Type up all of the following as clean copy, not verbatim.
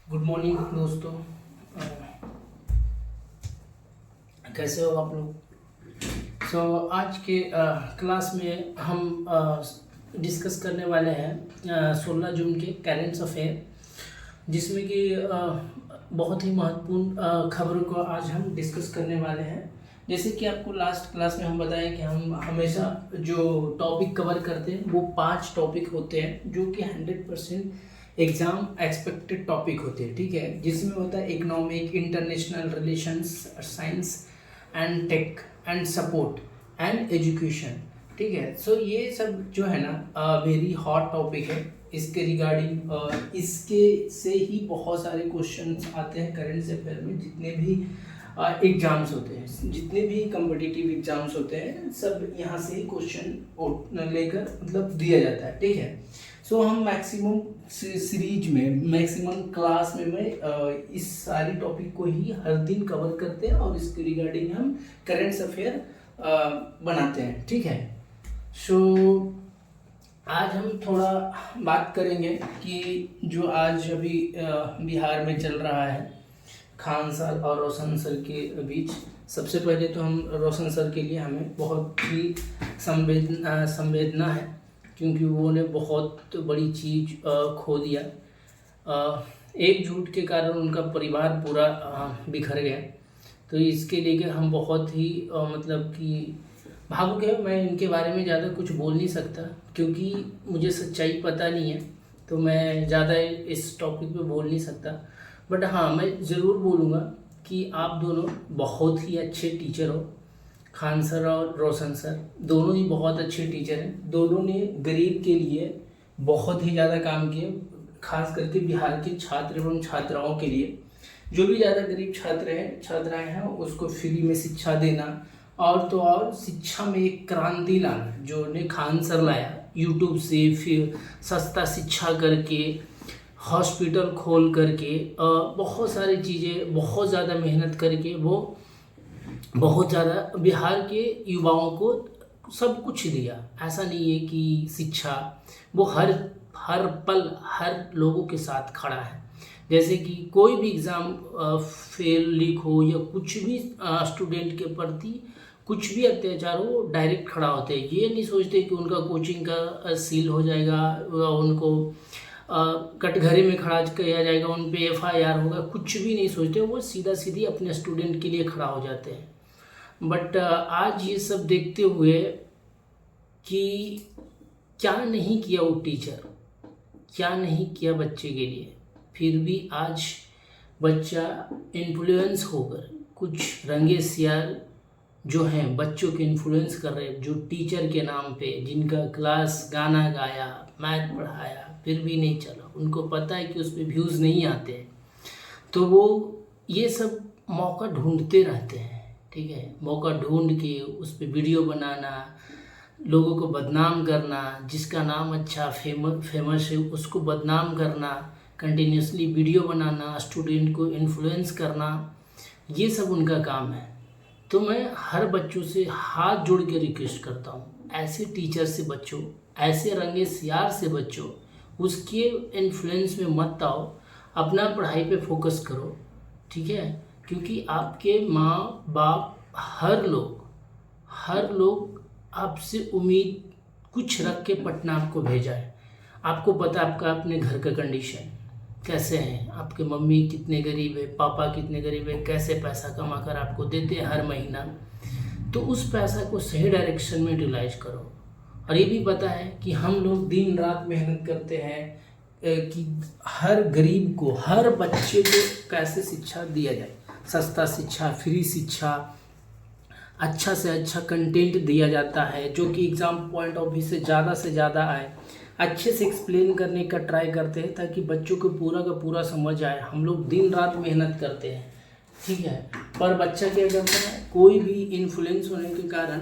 Good morning दोस्तों। कैसे हो आप लोग। आज के क्लास में हम डिस्कस करने वाले हैं 16 जून के करेंट्स अफेयर, जिसमें कि बहुत ही महत्वपूर्ण खबरों को आज हम डिस्कस करने वाले हैं। जैसे कि आपको लास्ट क्लास में हम बताएं कि हम हमेशा जो टॉपिक कवर करते हैं वो 5 टॉपिक होते हैं जो कि 100% एग्जाम एक्सपेक्टेड टॉपिक होते हैं, ठीक है। जिसमें होता है economic, international relations, science and tech and support and education, ठीक है। ये सब जो है ना वेरी हॉट टॉपिक है। इसके रिगार्डिंग इसके से ही बहुत सारे क्वेश्चंस आते हैं करेंट अफेयर में। जितने भी एग्जाम्स होते हैं, जितने भी कम्पिटिटिव एग्जाम्स होते हैं, सब यहाँ से ही क्वेश्चन लेकर मतलब दिया जाता है, ठीक है। हम मैक्सिमम सीरीज में, मैक्सिमम क्लास में मैं इस सारी टॉपिक को ही हर दिन कवर करते हैं और इसके रिगार्डिंग हम करेंट अफेयर बनाते हैं, ठीक है। आज हम थोड़ा बात करेंगे कि जो आज अभी बिहार में चल रहा है खान सर और रोशन सर के बीच। सबसे पहले तो हम रोशन सर के लिए हमें बहुत ही संवेदना है, क्योंकि वो ने बहुत बड़ी चीज़ खो दिया। एक झूठ के कारण उनका परिवार पूरा बिखर गया। तो इसके लिए हम बहुत ही मतलब कि भावुक है। मैं इनके बारे में ज़्यादा कुछ बोल नहीं सकता, क्योंकि मुझे सच्चाई पता नहीं है, तो मैं ज़्यादा इस टॉपिक पे बोल नहीं सकता। बट हाँ, मैं ज़रूर बोलूँगा कि आप दोनों बहुत ही अच्छे टीचर हो। खान सर और रोशन सर दोनों ही बहुत अच्छे टीचर हैं। दोनों ने गरीब के लिए बहुत ही ज़्यादा काम किए, खास करके बिहार के छात्र एवं छात्राओं के लिए। जो भी ज़्यादा गरीब छात्र हैं, छात्राएं हैं, उसको फ्री में शिक्षा देना और तो और शिक्षा में एक क्रांति लाना, जो ने खान सर लाया यूट्यूब से, फिर सस्ता शिक्षा करके, हॉस्पिटल खोल करके, बहुत सारी चीज़ें, बहुत ज़्यादा मेहनत करके वो बहुत ज़्यादा बिहार के युवाओं को सब कुछ दिया। ऐसा नहीं है कि शिक्षा, वो हर पल हर लोगों के साथ खड़ा है। जैसे कि कोई भी एग्ज़ाम फेल, लीक हो या कुछ भी स्टूडेंट के प्रति कुछ भी अत्याचार हो, डायरेक्ट खड़ा होते हैं। ये नहीं सोचते कि उनका कोचिंग का सील हो जाएगा, उनको कटघरे में खड़ा किया जाएगा, उन पे FIR होगा, कुछ भी नहीं सोचते। वो सीधा सीधी अपने स्टूडेंट के लिए खड़ा हो जाते हैं। बट आज ये सब देखते हुए कि क्या नहीं किया वो टीचर, क्या नहीं किया बच्चे के लिए, फिर भी आज बच्चा इन्फ्लुएंस होकर कुछ रंगे सियार जो हैं बच्चों के इन्फ्लुएंस कर रहे हैं, जो टीचर के नाम पे, जिनका क्लास गाना गाया, मैथ पढ़ाया, फिर भी नहीं चला। उनको पता है कि उस पर व्यूज़ नहीं आते हैं, तो वो ये सब मौका ढूंढते रहते हैं, ठीक है। मौका ढूंढ के उस पर वीडियो बनाना, लोगों को बदनाम करना, जिसका नाम अच्छा फेमस है उसको बदनाम करना, कंटिन्यूसली वीडियो बनाना, स्टूडेंट को इन्फ्लुएंस करना, ये सब उनका काम है। तो मैं हर बच्चों से हाथ जोड़ के रिक्वेस्ट करता हूँ, ऐसे टीचर से बच्चों, ऐसे रंगे सियार से बच्चों, उसके इन्फ्लुएंस में मत आओ, अपना पढ़ाई पे फोकस करो, ठीक है। क्योंकि आपके माँ बाप हर लोग आपसे उम्मीद कुछ रख के पटना आपको भेजा है। आपको पता है आपका अपने घर का कंडीशन कैसे है, आपके मम्मी कितने गरीब है, पापा कितने गरीब है, कैसे पैसा कमा कर आपको देते हैं हर महीना। तो उस पैसा को सही डायरेक्शन में यूटिलाइज करो। और ये भी पता है कि हम लोग दिन रात मेहनत करते हैं कि हर गरीब को, हर बच्चे को कैसे शिक्षा दिया जाए, सस्ता शिक्षा, फ्री शिक्षा, अच्छा से अच्छा कंटेंट दिया जाता है जो कि एग्ज़ाम पॉइंट ऑफ व्यू से ज़्यादा आए। अच्छे से एक्सप्लेन करने का ट्राई करते हैं ताकि बच्चों को पूरा का पूरा समझ आए। हम लोग दिन रात मेहनत करते हैं, ठीक है। पर बच्चा क्या करता है, कोई भी इन्फ्लुएंस होने के कारण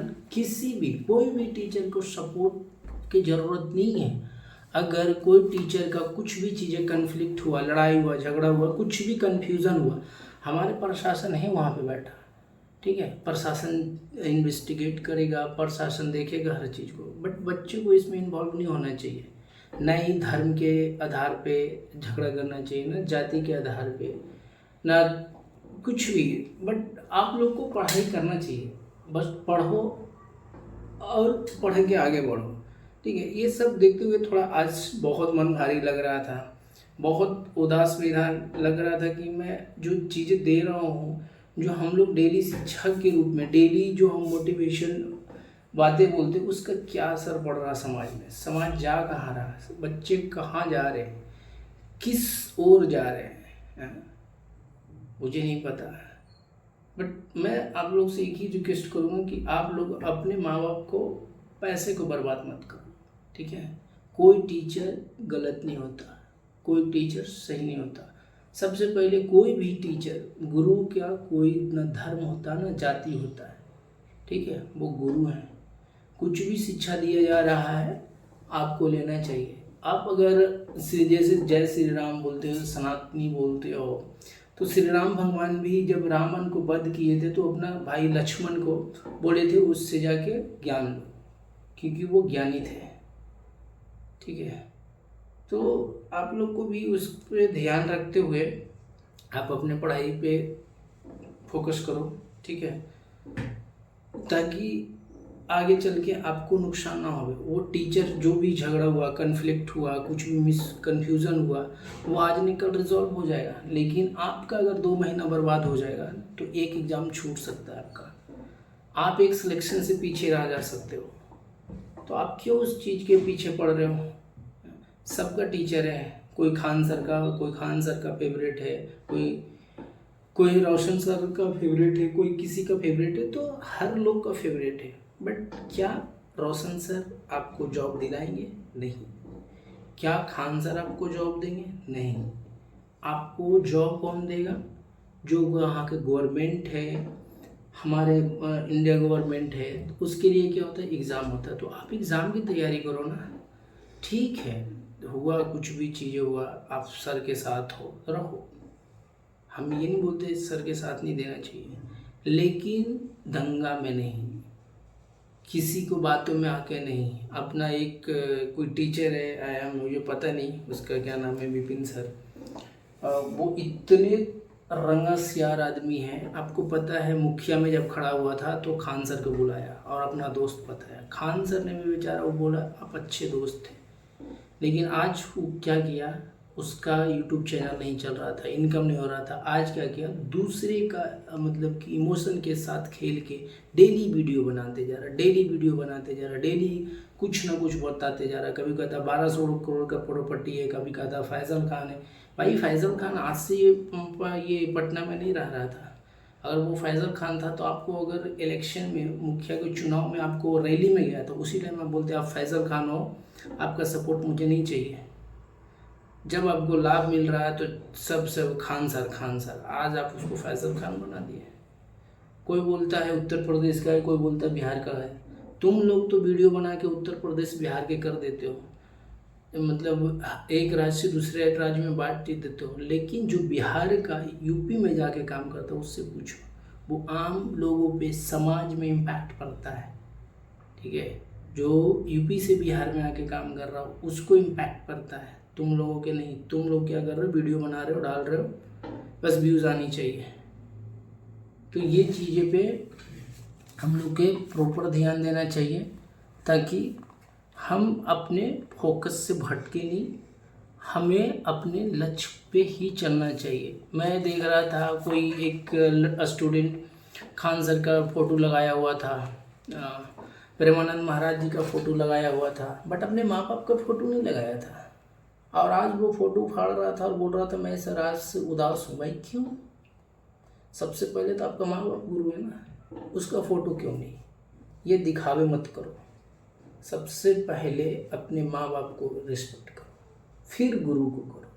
कोई भी टीचर को सपोर्ट की ज़रूरत नहीं है। अगर कोई टीचर का कुछ भी चीज़ें कन्फ्लिक्ट हुआ, लड़ाई हुआ, झगड़ा हुआ, कुछ भी कन्फ्यूज़न हुआ, हमारे प्रशासन है वहाँ पे बैठा, ठीक है। प्रशासन इन्वेस्टिगेट करेगा, प्रशासन देखेगा हर चीज़ को। बट बच्चे को इसमें इन्वॉल्व नहीं होना चाहिए। ना ही धर्म के आधार पे झगड़ा करना चाहिए, ना जाति के आधार पे, ना कुछ भी। बट आप लोग को पढ़ाई करना चाहिए, बस पढ़ो और पढ़ के आगे बढ़ो, ठीक है। ये सब देखते हुए थोड़ा आज बहुत मन भारी लग रहा था, बहुत उदास विधान लग रहा था कि मैं जो चीज़ें दे रहा हूँ, जो हम लोग डेली शिक्षक के रूप में डेली जो हम मोटिवेशन बातें बोलते, उसका क्या असर पड़ रहा समाज में। समाज जा कहाँ रहा है, बच्चे कहाँ जा रहे हैं, किस ओर जा रहे हैं, मुझे नहीं पता। बट मैं आप लोग से एक ही रिक्वेस्ट करूँगा कि आप लोग अपने माँ बाप को पैसे को बर्बाद मत करो, ठीक है। कोई टीचर गलत नहीं होता, कोई टीचर सही नहीं होता। सबसे पहले कोई भी टीचर, गुरु क्या कोई न धर्म होता न जाति होता है, ठीक है, वो गुरु हैं। कुछ भी शिक्षा दिया जा रहा है आपको लेना चाहिए। आप अगर जैसे जय श्री राम बोलते हो, सनातनी बोलते हो, तो श्री राम भगवान भी जब रावण को वध किए थे तो अपना भाई लक्ष्मण को बोले थे उससे जाके ज्ञान लो, क्योंकि वो ज्ञानी थे, ठीक है। तो आप लोग को भी उस पर ध्यान रखते हुए आप अपने पढ़ाई पे फोकस करो, ठीक है, ताकि आगे चल के आपको नुकसान ना हो। वो टीचर जो भी झगड़ा हुआ, कन्फ्लिक्ट हुआ, कुछ भी मिस कन्फ्यूज़न हुआ, वो आज नहीं कल रिजॉल्व हो जाएगा। लेकिन आपका अगर 2 महीना बर्बाद हो जाएगा तो एक एग्ज़ाम छूट सकता है आपका, आप एक सिलेक्शन से पीछे रह जा सकते हो। तो आप क्यों उस चीज़ के पीछे पड़ रहे हो। सबका टीचर है, कोई खान सर का फेवरेट है, कोई रोशन सर का फेवरेट है, कोई किसी का फेवरेट है, तो हर लोग का फेवरेट है। बट क्या रोशन सर आपको जॉब दिलाएंगे? नहीं। क्या खान सर आपको जॉब देंगे? नहीं। आपको जॉब कौन देगा? जो वहाँ के गवर्नमेंट है, हमारे इंडिया गवर्नमेंट है, उसके लिए क्या होता है, एग्ज़ाम होता है। तो आप एग्ज़ाम की तैयारी करो ना, ठीक है। हुआ कुछ भी चीज़ें हुआ, आप सर के साथ हो रहो, हम ये नहीं बोलते सर के साथ नहीं देना चाहिए, लेकिन दंगा में नहीं, किसी को बातों में आके नहीं। अपना एक कोई टीचर है आया, मुझे पता नहीं उसका क्या नाम है, विपिन सर, वो इतने रंगसियार आदमी हैं। आपको पता है मुखिया में जब खड़ा हुआ था तो खान सर को बुलाया और अपना दोस्त बताया। खान सर ने भी बेचारा वो बोला आप अच्छे दोस्त थे, लेकिन आज वो क्या किया, उसका यूट्यूब चैनल नहीं चल रहा था, इनकम नहीं हो रहा था। आज क्या किया, दूसरे का मतलब कि इमोशन के साथ खेल के डेली वीडियो बनाते जा रहा, डेली कुछ ना कुछ बताते जा रहा। कभी कहता 1200 करोड़ का प्रॉपर्टी है, कभी कहता फैजल खान है। भाई फैजल खान आज से ये पटना में नहीं रह रहा था। अगर वो फैजल खान था तो आपको अगर इलेक्शन में, मुखिया के चुनाव में आपको रैली में गया तो उसी टाइम आप बोलते आप फैजल खान हो, आपका सपोर्ट मुझे नहीं चाहिए। जब आपको लाभ मिल रहा है तो सब खान सर, आज आप उसको फैजल खान बना दिए। कोई बोलता है उत्तर प्रदेश का है, कोई बोलता है बिहार का है। तुम लोग तो वीडियो बना के उत्तर प्रदेश बिहार के कर देते हो, मतलब एक राज्य से दूसरे एक राज्य में बांट देते हो। लेकिन जो बिहार का यूपी में जाके काम करता है उससे पूछो, वो आम लोगों पे समाज में इम्पैक्ट पड़ता है, ठीक है। जो यूपी से बिहार में आके काम कर रहा हो उसको इम्पैक्ट पड़ता है, तुम लोगों के नहीं। तुम लोग क्या कर रहे हो, वीडियो बना रहे हो, डाल रहे हो, बस व्यूज़ आनी चाहिए। तो ये चीज़ें पे हम लोग के प्रॉपर ध्यान देना चाहिए, ताकि हम अपने फोकस से भटके नहीं, हमें अपने लक्ष्य पे ही चलना चाहिए। मैं देख रहा था कोई एक स्टूडेंट खान सर का फ़ोटो लगाया हुआ था, प्रेमानंद महाराज जी का फ़ोटो लगाया हुआ था, बट अपने माँ बाप का फ़ोटो नहीं लगाया था। और आज वो फ़ोटो फाड़ रहा था और बोल रहा था मैं सर आज से उदास हूँ। भाई क्यों? सबसे पहले तो आपका माँ बाप गुरु है ना, उसका फ़ोटो क्यों नहीं? ये दिखावे मत करो। सबसे पहले अपने माँ बाप को रिस्पेक्ट करो, फिर गुरु को करो,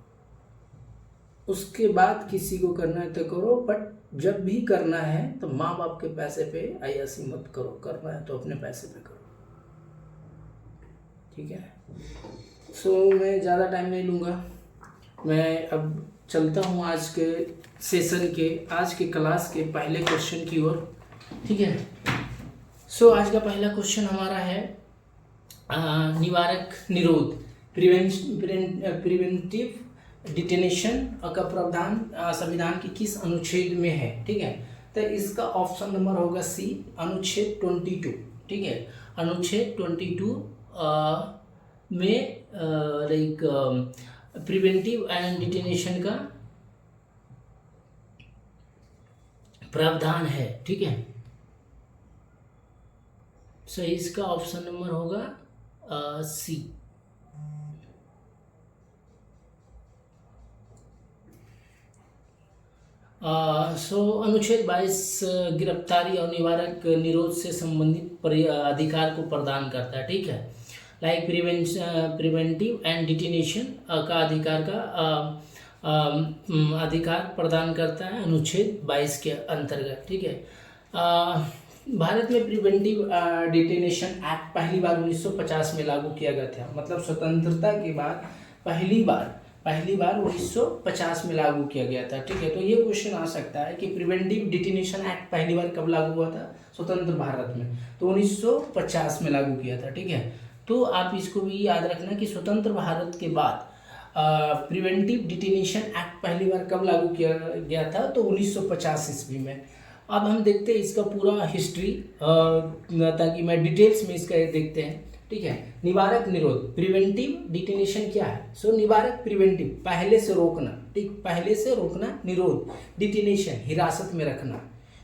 उसके बाद किसी को करना है तो करो। बट जब भी करना है तो माँ बाप के पैसे पे अय्यासी मत करो, करना है तो अपने पैसे पे करो, ठीक है। सो मैं ज़्यादा टाइम नहीं लूँगा, मैं अब चलता हूँ आज के सेशन के, आज के क्लास के पहले क्वेश्चन की ओर, ठीक है। सो आज का पहला क्वेश्चन हमारा है निवारक निरोध प्रिवेंटिव डिटेनेशन का प्रावधान संविधान के किस अनुच्छेद में है? ठीक है, तो इसका ऑप्शन नंबर होगा सी, अनुच्छेद 22। ठीक है, अनुच्छेद 22 में लाइक प्रिवेंटिव एंड डिटेनेशन का प्रावधान है। ठीक है, सो इसका ऑप्शन नंबर होगा सी। अनुच्छेद 22 गिरफ्तारी और निवारक निरोध से संबंधित अधिकार को प्रदान करता है। ठीक है, लाइक प्रिवेंटिव एंड डिटेनेशन का अधिकार प्रदान करता है अनुच्छेद 22 के अंतर्गत। ठीक है, भारत में प्रिवेंटिव डिटेनेशन एक्ट पहली बार 1950 में लागू किया गया था। मतलब स्वतंत्रता के बाद पहली बार 1950 में लागू किया गया था। ठीक है, तो ये क्वेश्चन आ सकता है कि प्रिवेंटिव डिटेनेशन एक्ट पहली बार कब लागू हुआ था स्वतंत्र भारत में? तो 1950 में लागू किया था। ठीक है, तो आप इसको भी याद रखना कि स्वतंत्र भारत के बाद प्रिवेंटिव डिटेनेशन एक्ट पहली बार कब लागू किया गया था? तो 1950 ईस्वी में। अब हम देखते हैं इसका पूरा हिस्ट्री, ताकि मैं डिटेल्स में इसका देखते हैं। ठीक है, निवारक निरोध, प्रिवेंटिव डिटेनेशन क्या है? सो निवारक प्रिवेंटिव, पहले से रोकना। ठीक, पहले से रोकना, निरोध डिटेनेशन हिरासत में रखना।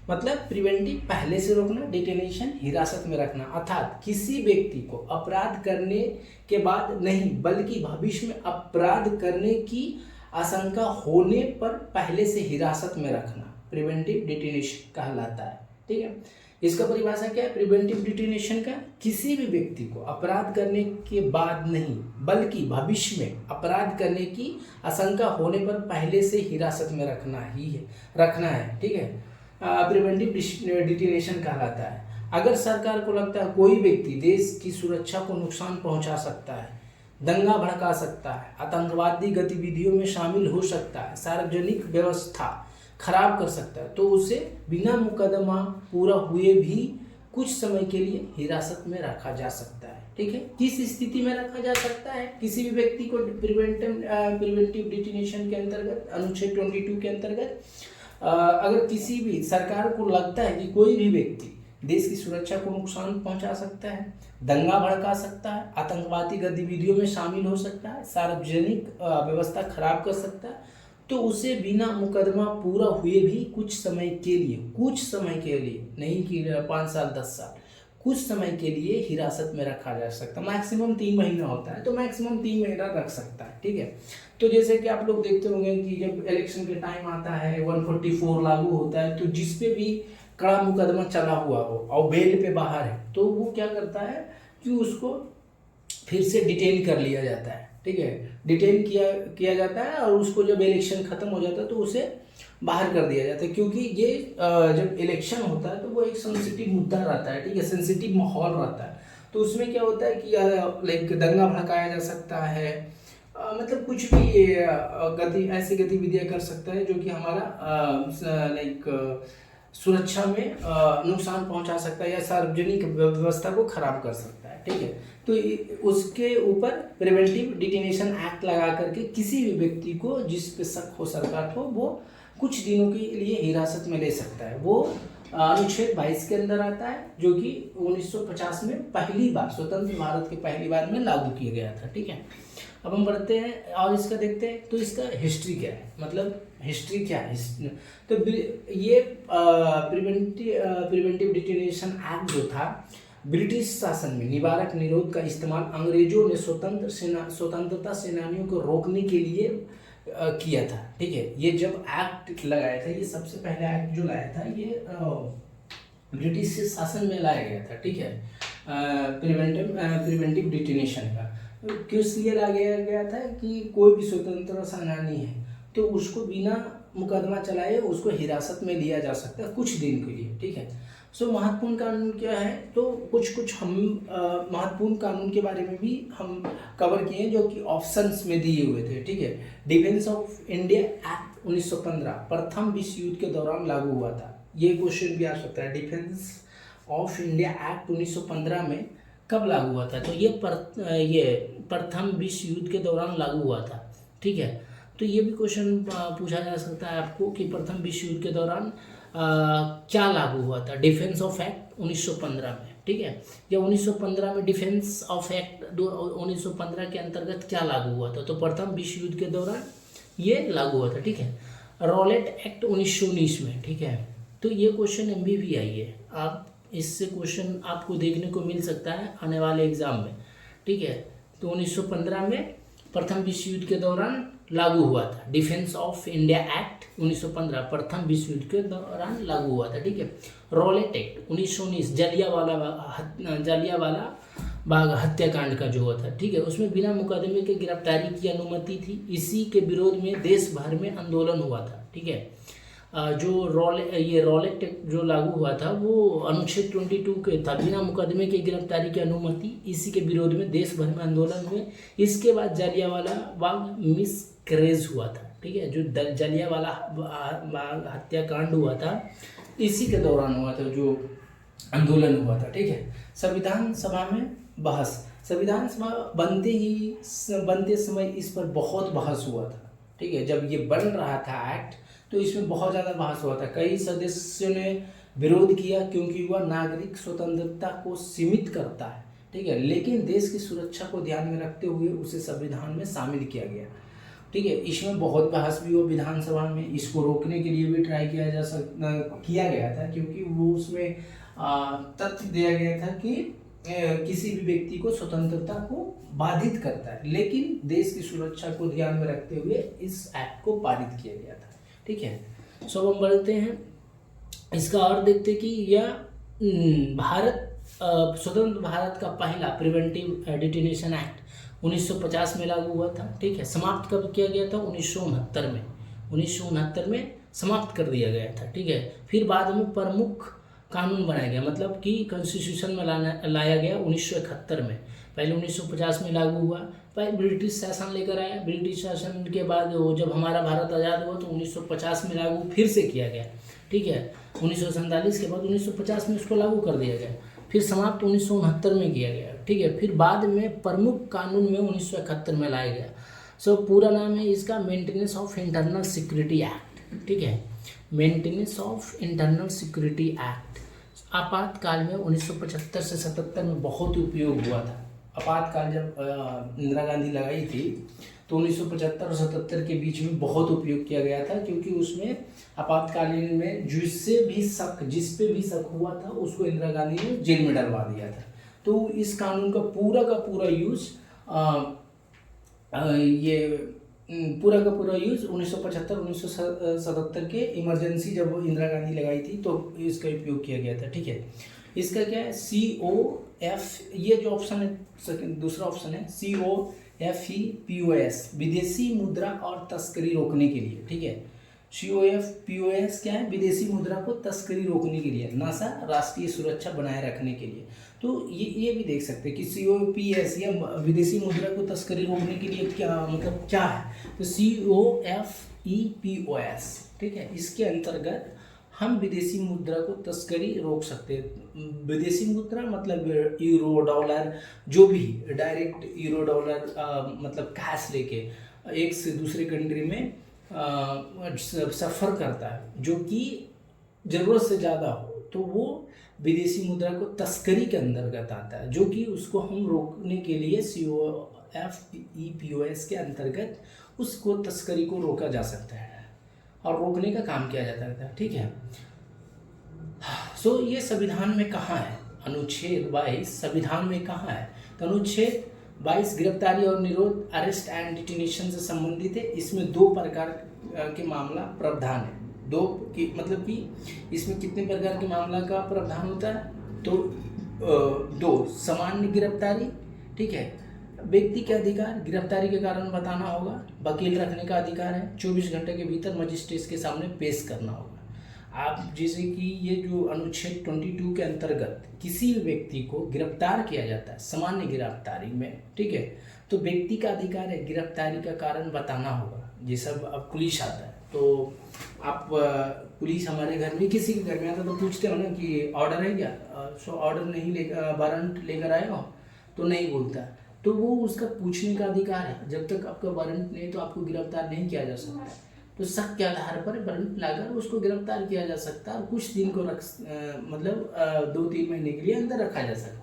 मतलब प्रिवेंटिव पहले से रोकना, डिटेनेशन हिरासत में रखना। अर्थात किसी व्यक्ति को अपराध करने के बाद नहीं बल्कि भविष्य में अपराध करने की आशंका होने पर पहले से हिरासत में रखना प्रिवेंटिव डिटेनेशन कहलाता है। ठीक है, इसका परिभाषा क्या है? प्रिवेंटिव डिटेनेशन का किसी भी व्यक्ति को अपराध करने के बाद नहीं बल्कि भविष्य में अपराध करने की आशंका होने पर पहले से हिरासत में रखना है। ठीक है, प्रिवेंटिव डिटेनेशन कहलाता है। अगर सरकार को लगता है कोई व्यक्ति देश की सुरक्षा को नुकसान पहुंचा सकता है, दंगा भड़का सकता है, आतंकवादी गतिविधियों में शामिल हो सकता है, सार्वजनिक व्यवस्था खराब कर सकता है, तो उसे बिना मुकदमा पूरा हुए भी कुछ समय के लिए हिरासत में रखा जा सकता है। ठीक है, किस स्थिति में रखा जा सकता है किसी भी व्यक्ति को? प्रिवेंटिव डिटेनेशन के अंतर्गत, अनुच्छेद 22 के अंतर्गत अगर किसी भी सरकार को लगता है कि कोई भी व्यक्ति देश की सुरक्षा को नुकसान पहुंचा सकता है, दंगा भड़का सकता है, आतंकवादी गतिविधियों में शामिल हो सकता है, सार्वजनिक व्यवस्था खराब कर सकता है, तो उसे बिना मुकदमा पूरा हुए भी कुछ समय के लिए नहीं कि 5 साल 10 साल, कुछ समय के लिए हिरासत में रखा जा सकता है। मैक्सिमम 3 महीना होता है, तो मैक्सिमम 3 महीना रख सकता है। ठीक है, तो जैसे कि आप लोग देखते होंगे कि जब इलेक्शन के टाइम आता है 144 लागू होता है, तो जिस पे भी कड़ा मुकदमा चला हुआ हो और बेल पे बाहर है, तो वो क्या करता है कि उसको फिर से डिटेन कर लिया जाता है। ठीक है, डिटेन किया जाता है और उसको जब इलेक्शन खत्म हो जाता है तो उसे बाहर कर दिया जाता है, क्योंकि ये जब इलेक्शन होता है तो वो एक सेंसिटिव मुद्दा रहता है। ठीक है, सेंसिटिव माहौल रहता है, तो उसमें क्या होता है कि लाइक दंगा भड़काया जा सकता है, मतलब कुछ भी ऐसी गतिविधियां कर सकता है जो कि हमारा लाइक सुरक्षा में नुकसान पहुंचा सकता है या सार्वजनिक व्यवस्था को खराब कर सकता है। ठीक है, तो उसके ऊपर प्रिवेंटिव डिटेनेशन एक्ट लगा करके किसी भी व्यक्ति को जिस पे शक हो सरकार को, वो कुछ दिनों के लिए हिरासत में ले सकता है। वो अनुच्छेद 22 के अंदर आता है, जो कि 1950 में पहली बार स्वतंत्र भारत के पहली बार में लागू किया गया था। ठीक है, अब हम बढ़ते हैं और इसका देखते हैं तो इसका हिस्ट्री क्या है, मतलब हिस्ट्री क्या है। तो ये प्रिवेंटिव डिटेनेशन एक्ट जो था, ब्रिटिश शासन में निवारक निरोध का इस्तेमाल अंग्रेजों ने स्वतंत्रता सेनानियों को रोकने के लिए किया था। ठीक है, ये जब एक्ट लगाया था, ये सबसे पहला एक्ट जो लाया था ये ब्रिटिश शासन में लाया गया था। ठीक है, प्रिवेंटिव डिटेनेशन का किस लिए लाया गया था कि कोई भी स्वतंत्रता सेनानी है तो उसको बिना मुकदमा चलाए उसको हिरासत में लिया जा सकता है कुछ दिन के लिए। ठीक है, सो महत्वपूर्ण कानून क्या है, तो कुछ हम महत्वपूर्ण कानून के बारे में भी हम कवर किए जो कि ऑप्शंस में दिए हुए थे। ठीक है, डिफेंस ऑफ इंडिया एक्ट 1915 प्रथम विश्व युद्ध के दौरान लागू हुआ था। ये क्वेश्चन भी आ सकता है, डिफेंस ऑफ इंडिया एक्ट 1915 में कब लागू हुआ था? तो ये प्रथम विश्व युद्ध के दौरान लागू हुआ था, ठीक है। तो ये भी क्वेश्चन पूछा जा सकता है आपको कि प्रथम विश्व युद्ध के दौरान क्या लागू हुआ था? डिफेंस ऑफ एक्ट 1915 में, ठीक है। या 1915 में डिफेंस ऑफ एक्ट 1915 के अंतर्गत क्या लागू हुआ था? तो प्रथम विश्व युद्ध के दौरान ये लागू हुआ था, ठीक है। रॉलेट एक्ट 1919 में, ठीक है। तो ये क्वेश्चन MBBI है, आप इससे क्वेश्चन आपको देखने को मिल सकता है आने वाले एग्जाम में, ठीक है। तो 1915 में प्रथम विश्व युद्ध के दौरान लागू हुआ था। डिफेंस ऑफ इंडिया एक्ट 1915 प्रथम विश्व युद्ध के दौरान लागू हुआ था, ठीक है। रॉलेट एक्ट 1919 जलियांवाला बाग हत्याकांड का जो हुआ था, ठीक है, उसमें बिना मुकदमे के गिरफ्तारी की अनुमति थी। इसी के विरोध में देश भर में आंदोलन हुआ था, ठीक है। जो रॉलेट एक्ट जो लागू हुआ था वो अनुच्छेद 22 के था, बिना मुकदमे के गिरफ्तारी की अनुमति। इसी के विरोध में देश भर में आंदोलन हुए। इसके बाद जलियांवाला बाग मिसकरेज हुआ था, ठीक है। जो जलियांवाला बाग हत्याकांड हुआ था इसी के दौरान हुआ था, जो आंदोलन हुआ था, ठीक है। संविधान सभा में बहस, संविधान सभा बनते समय इस पर बहुत बहस हुआ था, ठीक है। जब ये बन रहा था एक्ट तो इसमें बहुत ज़्यादा बहस हुआ था। कई सदस्यों ने विरोध किया क्योंकि वह नागरिक स्वतंत्रता को सीमित करता है, ठीक है। लेकिन देश की सुरक्षा को ध्यान में रखते हुए उसे संविधान में शामिल किया गया, ठीक है। इसमें बहुत बहस भी हुआ विधानसभा में, इसको रोकने के लिए भी ट्राई किया गया था, क्योंकि वो उसमें तथ्य दिया गया था कि किसी भी व्यक्ति को स्वतंत्रता को बाधित करता है, लेकिन देश की सुरक्षा को ध्यान में रखते हुए इस एक्ट को पारित किया गया था, ठीक है। सो अब हम बढ़ते हैं इसका और देखते कि यह स्वतंत्र भारत का पहला प्रिवेंटिव डिटेंशन एक्ट 1950 में लागू हुआ था, ठीक है। समाप्त कब किया गया था? 1969 में समाप्त कर दिया गया था, ठीक है। फिर बाद में प्रमुख कानून बनाया गया, मतलब कि कॉन्स्टिट्यूशन में लाया गया 1971 में। पहले 1950 में लागू हुआ, पहले ब्रिटिश शासन लेकर आया। ब्रिटिश शासन के बाद जब हमारा भारत आज़ाद हुआ तो 1950 में लागू फिर से किया गया, ठीक है। 1947 के बाद 1950 में उसको लागू कर दिया गया, फिर समाप्त 1969 में किया गया, ठीक है। फिर बाद में प्रमुख कानून में 1971 में लाया गया। सो पूरा नाम है इसका maintenance of internal security act, ठीक है। Maintenance of internal security act आपातकाल में 1975 से 77 में बहुत उपयोग हुआ था। आपातकाल जब इंदिरा गांधी लगाई थी तो 1975 और 77 के बीच में बहुत उपयोग किया गया था, क्योंकि उसमें आपातकालीन में जिस पे भी शक हुआ था उसको इंदिरा गांधी ने जेल में डलवा दिया था। तो इस कानून का पूरा यूज पूरा 1975-1977 के इमरजेंसी जब इंदिरा गांधी लगाई थी तो इसका उपयोग किया गया था, ठीक है। इसका क्या है? COF, ये जो ऑप्शन है दूसरा ऑप्शन है COFEPOS, विदेशी मुद्रा और तस्करी रोकने के लिए, ठीक है। COFPOS क्या है? विदेशी मुद्रा को तस्करी रोकने के लिए, नासा राष्ट्रीय सुरक्षा बनाए रखने के लिए। तो ये भी देख सकते हैं कि COPS या विदेशी मुद्रा को तस्करी रोकने के लिए क्या मतलब क्या है? तो COFEPOS, ठीक है। इसके अंतर्गत हम विदेशी मुद्रा को तस्करी रोक सकते हैं। विदेशी मुद्रा मतलब यूरो, डॉलर, जो भी डायरेक्ट यूरो, डॉलर मतलब कैश लेके एक से दूसरे कंट्री में सफ़र करता है, जो कि ज़रूरत से ज़्यादा हो, तो वो विदेशी मुद्रा को तस्करी के अंतर्गत आता है, जो कि उसको हम रोकने के लिए COFEPOS के अंतर्गत उसको तस्करी को रोका जा सकता है और रोकने का काम किया जाता है, ठीक है। सो ये संविधान में कहाँ है? अनुच्छेद 22 संविधान में कहाँ है? तो अनुच्छेद 22 गिरफ्तारी और निरोध, अरेस्ट एंड डिटेंशन से संबंधित है। इसमें 2 प्रकार के मामला प्रावधान है। मतलब कि इसमें कितने प्रकार के मामला का प्रावधान होता है? तो 2 सामान्य गिरफ्तारी, ठीक है। व्यक्ति के अधिकार, गिरफ्तारी के कारण बताना होगा। वकील रखने का अधिकार है। 24 घंटे के भीतर मजिस्ट्रेट के सामने पेश करना होगा। आप जैसे कि ये जो अनुच्छेद 22 के अंतर्गत किसी भी व्यक्ति को गिरफ्तार किया जाता है सामान्य गिरफ्तारी में, ठीक है, तो व्यक्ति का अधिकार है गिरफ्तारी का कारण बताना होगा। जैसे अब पुलिस आता है तो आप पुलिस हमारे घर में किसी के घर में आता तो पूछते हो ना कि ऑर्डर है क्या? सो ऑर्डर नहीं लेकर, वारंट लेकर आए हो, तो नहीं बोलता, तो वो उसका पूछने का अधिकार है। जब तक आपका वारंट नहीं तो आपको गिरफ्तार नहीं किया जा सकता है। तो शक के आधार पर वारंट लाकर उसको गिरफ्तार किया जा सकता है और कुछ दिन को मतलब 2-3 महीने के लिए अंदर रखा जा सकता है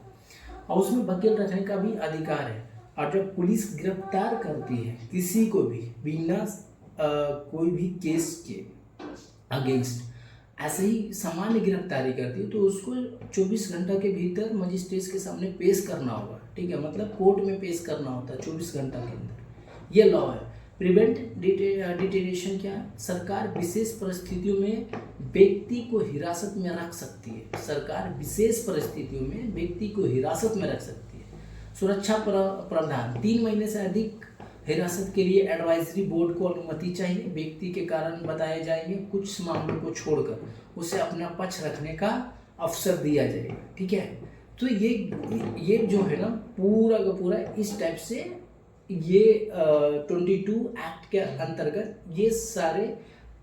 और उसमें वकील रखने का भी अधिकार है। और जब पुलिस गिरफ्तार करती है किसी को भी बिना कोई भी केस के अगेंस्ट, ऐसे ही सामान्य गिरफ्तारी करती है, तो उसको 24 घंटा के भीतर मजिस्ट्रेट के सामने पेश करना होगा। ठीक है, मतलब कोर्ट में पेश करना होता है 24 घंटा के अंदर। ये लॉ है। प्रिवेंट डिटेंशन क्या है? सरकार विशेष परिस्थितियों में व्यक्ति को हिरासत में रख सकती है। सरकार विशेष परिस्थितियों में व्यक्ति को हिरासत में रख सकती है। सुरक्षा प्रावधान, 3 महीने से अधिक हिरासत के लिए एडवाइजरी बोर्ड को अनुमति चाहिए। व्यक्ति के कारण बताए जाएंगे, कुछ मामलों को छोड़कर उसे अपना पक्ष रखने का अवसर दिया जाएगा। ठीक है, तो ये जो है ना पूरा का पूरा इस टाइप से ये 22 एक्ट के अंतर्गत ये सारे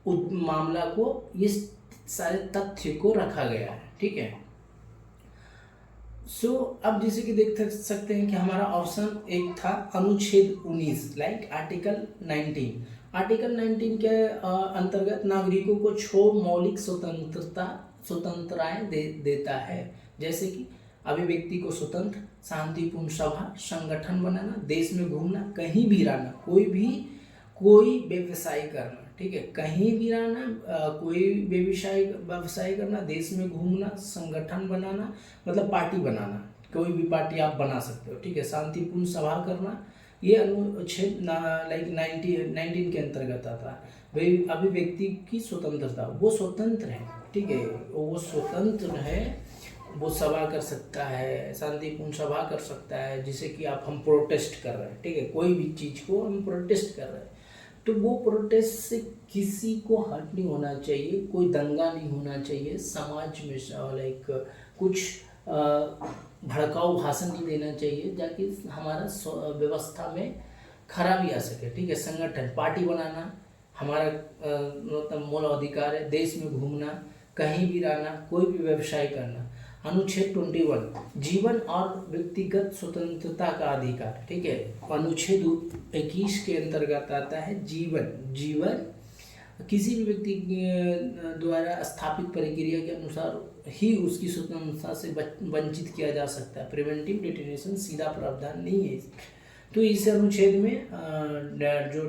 मामला को, ये सारे तथ्य को रखा गया है। ठीक है, अब जैसे कि देख सकते हैं कि हमारा ऑप्शन एक था अनुच्छेद 19 लाइक आर्टिकल 19। आर्टिकल 19 के अंतर्गत नागरिकों को 6 मौलिक स्वतंत्रताएं देता है, जैसे कि अभिव्यक्ति को स्वतंत्र, शांतिपूर्ण सभा संगठन बनाना, देश में घूमना, कहीं भी रहना, कोई व्यवसाय करना। ठीक है, कहीं भी रहना, कोई व्यवसाय करना, देश में घूमना, संगठन बनाना मतलब पार्टी बनाना, कोई भी पार्टी आप बना सकते हो। ठीक है, शांतिपूर्ण सभा करना, ये अनुच्छेद लाइक 19 के अंतर्गत आता है। भाई अभिव्यक्ति की स्वतंत्रता, वो स्वतंत्र है। ठीक है, वो स्वतंत्र है, वो सभा कर सकता है, शांतिपूर्ण सभा कर सकता है, जिसे कि हम प्रोटेस्ट कर रहे हैं। ठीक है, कोई भी चीज़ को हम प्रोटेस्ट कर रहे हैं, तो वो प्रोटेस्ट से किसी को हर्ट नहीं होना चाहिए, कोई दंगा नहीं होना चाहिए, समाज में लाइक कुछ भड़काऊ भाषण नहीं देना चाहिए ताकि हमारा व्यवस्था में खराबी आ सके। ठीक है, संगठन, पार्टी बनाना हमारा मतलब मूल अधिकार है, देश में घूमना, कहीं भी रहना, कोई भी व्यवसाय करना। अनुच्छेद 21 जीवन और व्यक्तिगत स्वतंत्रता का अधिकार। ठीक है, अनुच्छेद 21 के अंतर्गत आता है जीवन किसी भी व्यक्ति द्वारा स्थापित प्रक्रिया के अनुसार ही उसकी स्वतंत्रता से वंचित किया जा सकता है। प्रिवेंटिव डिटेंशन सीधा प्रावधान नहीं है। तो इस अनुच्छेद में जो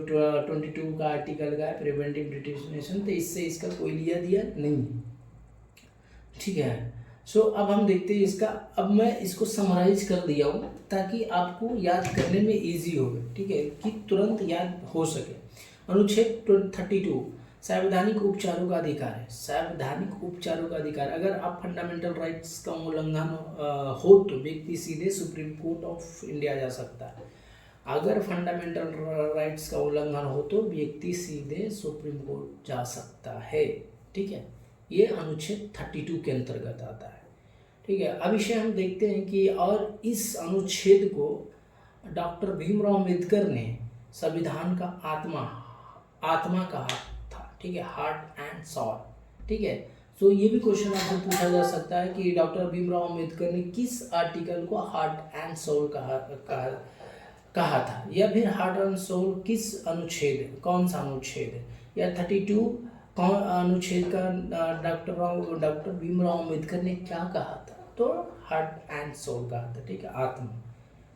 22 का आर्टिकल का है प्रिवेंटिव डिटेंशन, तो इससे इसका कोई लिया दिया नहीं। ठीक है, अब हम देखते हैं इसका। अब मैं इसको समराइज कर दिया हूँ ताकि आपको याद करने में इजी हो। ठीक है, कि तुरंत याद हो सके। अनुच्छेद 32 संवैधानिक उपचारों का अधिकार है। संवैधानिक उपचारों का अधिकार, अगर आप फंडामेंटल राइट्स का उल्लंघन हो तो व्यक्ति सीधे सुप्रीम कोर्ट ऑफ इंडिया जा सकता है। अगर फंडामेंटल राइट्स का उल्लंघन हो तो व्यक्ति सीधे सुप्रीम कोर्ट जा सकता है। ठीक है, ये अनुच्छेद 32 के अंतर्गत आता है। ठीक है, अब इसे हम देखते हैं कि और इस अनुच्छेद को डॉक्टर भीमराव अम्बेडकर ने संविधान का आत्मा कहा था। ठीक है, हार्ट एंड सोल। ठीक है, ये भी क्वेश्चन आपसे पूछा जा सकता है कि डॉक्टर भीमराव अम्बेडकर ने किस आर्टिकल को हार्ट एंड सोल कहा था, या फिर हार्ट एंड सोल किस अनुच्छेद, कौन सा अनुच्छेद है, या 32 कौन अनुच्छेद का डॉक्टर भीमराव अम्बेडकर ने क्या कहा था, तो हार्ट एंड सोल कहा था। ठीक है, आत्मा।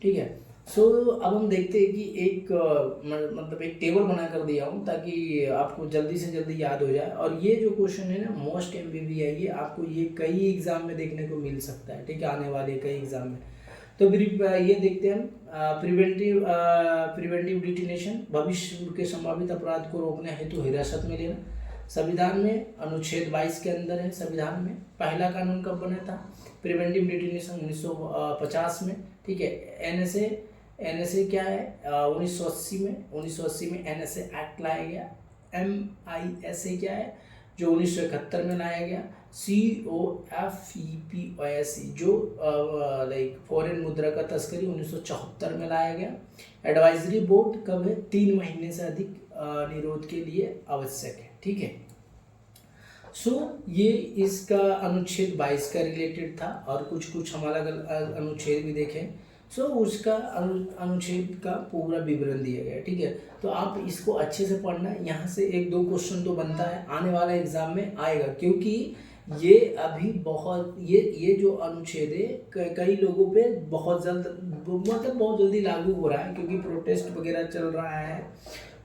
ठीक है, अब हम देखते हैं कि एक मतलब एक टेबल बना कर दिया हूँ ताकि आपको जल्दी से जल्दी याद हो जाए। और ये जो क्वेश्चन है ना मोस्ट MBB है, ये आपको ये कई एग्जाम में देखने को मिल सकता है। ठीक है, आने वाले कई एग्जाम में। तो ये देखते हैं हम प्रिवेंटिव डिटेंशन, भविष्य के संभावित अपराध को रोकने हेतु हिरासत में लेना। संविधान में अनुच्छेद 22 के अंदर है। संविधान में पहला कानून कब बना था? प्रिवेंटिव डिटेंशन 1950 में। ठीक है, NSA क्या है? 1980 में NSA एक्ट लाया गया। MISA क्या है? जो 1971 में लाया गया। COFEPOSE जो लाइक फॉरेन मुद्रा का तस्करी 1974 में लाया गया। एडवाइजरी बोर्ड कब है? 3 महीने से अधिक निरोध के लिए आवश्यक है। ठीक है, ये इसका अनुच्छेद 22 का रिलेटेड था और कुछ हम अलग अलग अनुच्छेद भी देखें। सो उसका अनुच्छेद का पूरा विवरण दिया गया है, ठीक है। तो आप इसको अच्छे से पढ़ना, यहाँ से 1-2 क्वेश्चन तो बनता है, आने वाला एग्जाम में आएगा, क्योंकि ये अभी बहुत ये जो अनुच्छेद है कई लोगों पे बहुत जल्द मतलब बहुत जल्दी लागू हो रहा है, क्योंकि प्रोटेस्ट वगैरह चल रहा है,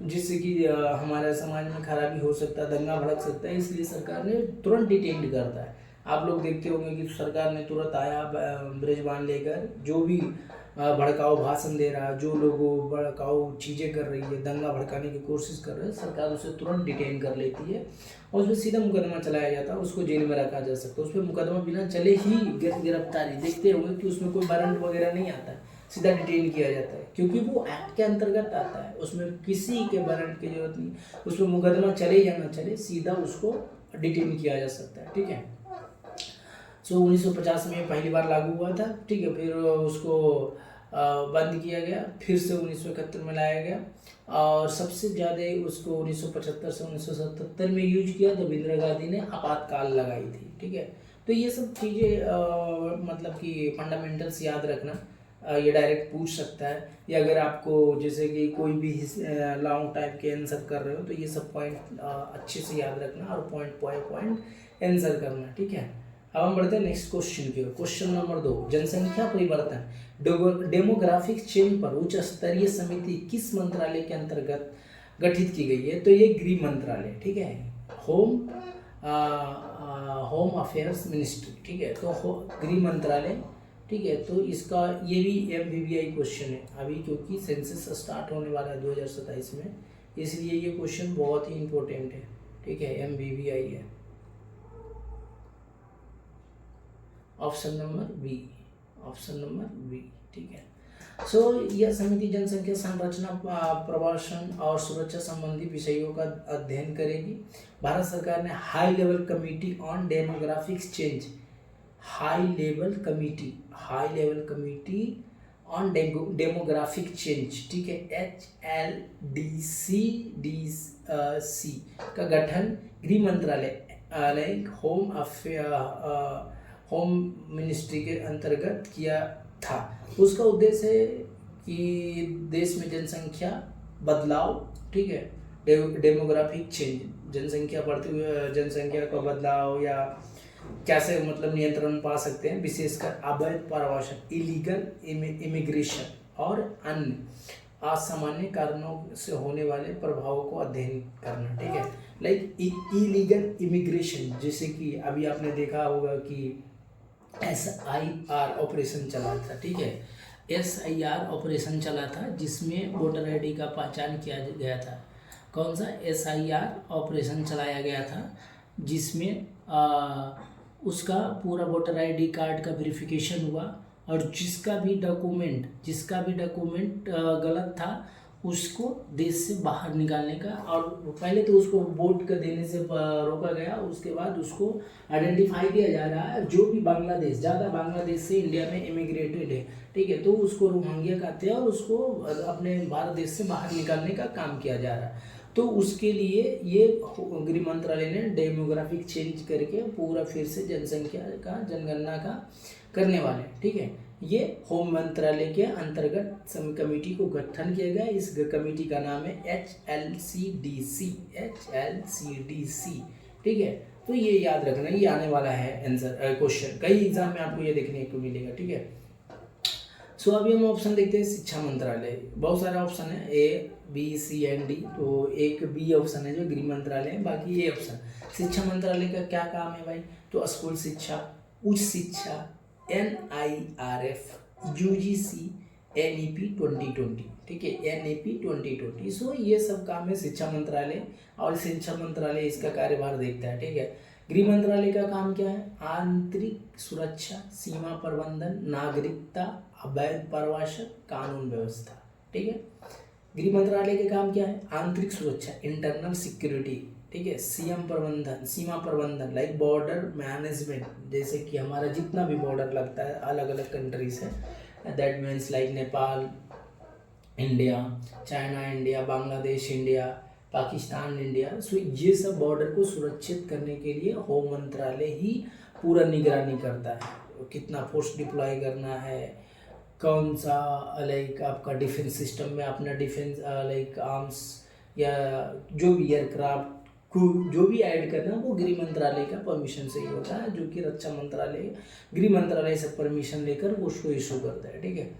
जिससे कि हमारे समाज में खराबी हो सकता है, दंगा भड़क सकता है, इसलिए सरकार ने तुरंत डिटेन करता है। आप लोग देखते होंगे कि सरकार ने तुरंत आया ब्रिजवान लेकर, जो भी भड़काऊ भाषण दे रहा है, जो लोगों भड़काऊ चीज़ें कर रही है, दंगा भड़काने की कोशिश कर रहे हैं, सरकार उसे तुरंत डिटेन कर लेती है और उस पर सीधा मुकदमा चलाया जाता है, उसको जेल में रखा जा सकता है। उस पर मुकदमा बिना चले ही गिरफ्तारी, देखते होंगे कि उसमें कोई वारंट वगैरह नहीं आता है, सीधा डिटेन किया जाता है, क्योंकि वो एक्ट के अंतर्गत आता है, उसमें किसी के वारंट की जरूरत नहीं, उसमें मुकदमा चले या ना चले, सीधा उसको डिटेन किया जा सकता है, ठीक है। सो 1950 में पहली बार लागू हुआ था, ठीक है, फिर उसको बंद किया गया, फिर से 1971 में लाया गया, और सबसे ज़्यादा उसको 1975 से 1977 में यूज किया जब इंदिरा गांधी ने आपातकाल लगाई थी, ठीक है। तो ये सब चीज़ें मतलब कि फंडामेंटल्स याद रखना, ये डायरेक्ट पूछ सकता है, या अगर आपको जैसे कि कोई भी लॉन्ग टाइप के आंसर कर रहे हो तो ये सब पॉइंट अच्छे से याद रखना और पॉइंट आंसर करना, ठीक है। अब हम बढ़ते हैं नेक्स्ट क्वेश्चन की ओर। क्वेश्चन नंबर 2, जनसंख्या परिवर्तन डेमोग्राफिक चेंज पर उच्च स्तरीय समिति किस मंत्रालय के अंतर्गत गठित की गई है? तो ये गृह मंत्रालय, ठीक है, होम अफेयर्स मिनिस्ट्री, ठीक है, तो गृह मंत्रालय, ठीक है। तो इसका ये भी MBBI क्वेश्चन है अभी, क्योंकि सेंसस स्टार्ट होने वाला है 2027 में, इसलिए ये क्वेश्चन बहुत ही इंपॉर्टेंट है, ठीक है, MBBI है। ऑप्शन नंबर बी, ठीक है। सो यह समिति जनसंख्या संरचना, प्रवासन और सुरक्षा संबंधी विषयों का अध्ययन करेगी। भारत सरकार ने high level committee on demographic change, high level committee on demographic change, ठीक है, HLDC का गठन गृह मंत्रालय होम मिनिस्ट्री के अंतर्गत किया था। उसका उद्देश्य है कि देश में जनसंख्या बदलाव, ठीक है, डेमोग्राफिक चेंज, जनसंख्या बढ़ते हुए जनसंख्या का बदलाव या कैसे मतलब नियंत्रण पा सकते हैं, विशेषकर अवैध प्रवासन, इलीगल इमिग्रेशन और अन्य असामान्य कारणों से होने वाले प्रभावों को अध्ययन करना, ठीक है। लाइक इलीगल इमिग्रेशन, जैसे कि अभी आपने देखा होगा कि SIR ऑपरेशन चला था, ठीक है, SIR ऑपरेशन चला था, जिसमें वोटर ID का पहचान किया गया था। कौन सा? SIR ऑपरेशन चलाया गया था, जिसमें उसका पूरा वोटर ID कार्ड का वेरिफिकेशन हुआ, और जिसका भी डॉक्यूमेंट गलत था उसको देश से बाहर निकालने का, और पहले तो उसको वोट का देने से रोका गया, उसके बाद उसको आइडेंटिफाई किया जा रहा है जो भी बांग्लादेश से इंडिया में इमिग्रेटेड है, ठीक है, तो उसको रोहिंग्या कहते हैं, और उसको अपने भारत देश से बाहर निकालने का काम किया जा रहा है। तो उसके लिए ये गृह मंत्रालय ने डेमोग्राफिक चेंज करके पूरा फिर से जनगणना का करने वाले, ठीक है। ये होम मंत्रालय के अंतर्गत कमेटी को गठन किया गया। इस कमेटी का नाम है HLCDC, ठीक है। तो ये याद रखना, ये आने वाला है आंसर क्वेश्चन, कई एग्जाम में आपको ये देखने को मिलेगा, ठीक है। सो अभी हम ऑप्शन देखते हैं। शिक्षा मंत्रालय, बहुत सारे ऑप्शन है, A, B, C and D, तो एक B ऑप्शन है जो गृह मंत्रालय है, बाकी ये ऑप्शन। शिक्षा मंत्रालय का क्या काम है भाई? तो स्कूल शिक्षा, उच्च शिक्षा, NIRF, UGC, NEP 2020, ठीक है, NEP 2020। सो ये सब काम है शिक्षा मंत्रालय, और शिक्षा मंत्रालय इसका कार्यभार देखता है, ठीक है। गृह मंत्रालय का काम क्या है? आंतरिक सुरक्षा, सीमा प्रबंधन, नागरिकता, अवैध प्रवासन, कानून व्यवस्था, ठीक है। गृह मंत्रालय के काम क्या है? आंतरिक सुरक्षा, इंटरनल सिक्योरिटी, ठीक है, सीमा प्रबंधन लाइक बॉर्डर मैनेजमेंट, जैसे कि हमारा जितना भी बॉर्डर लगता है अलग अलग कंट्रीज है, that means like Nepal India, China India, Bangladesh India, Pakistan India. So ये सब बॉर्डर को सुरक्षित करने के लिए होम मंत्रालय ही पूरा निगरानी करता है, कितना फोर्स डिप्लॉय करना है, कौन सा लाइक आपका डिफेंस सिस्टम में अपना डिफेंस लाइक आर्म्स या जो भी एयरक्राफ्ट को जो भी ऐड करना वो गृह मंत्रालय का परमिशन से ही होता है, जो कि रक्षा मंत्रालय गृह मंत्रालय से परमिशन लेकर वो उसको इशू करता है, ठीक है।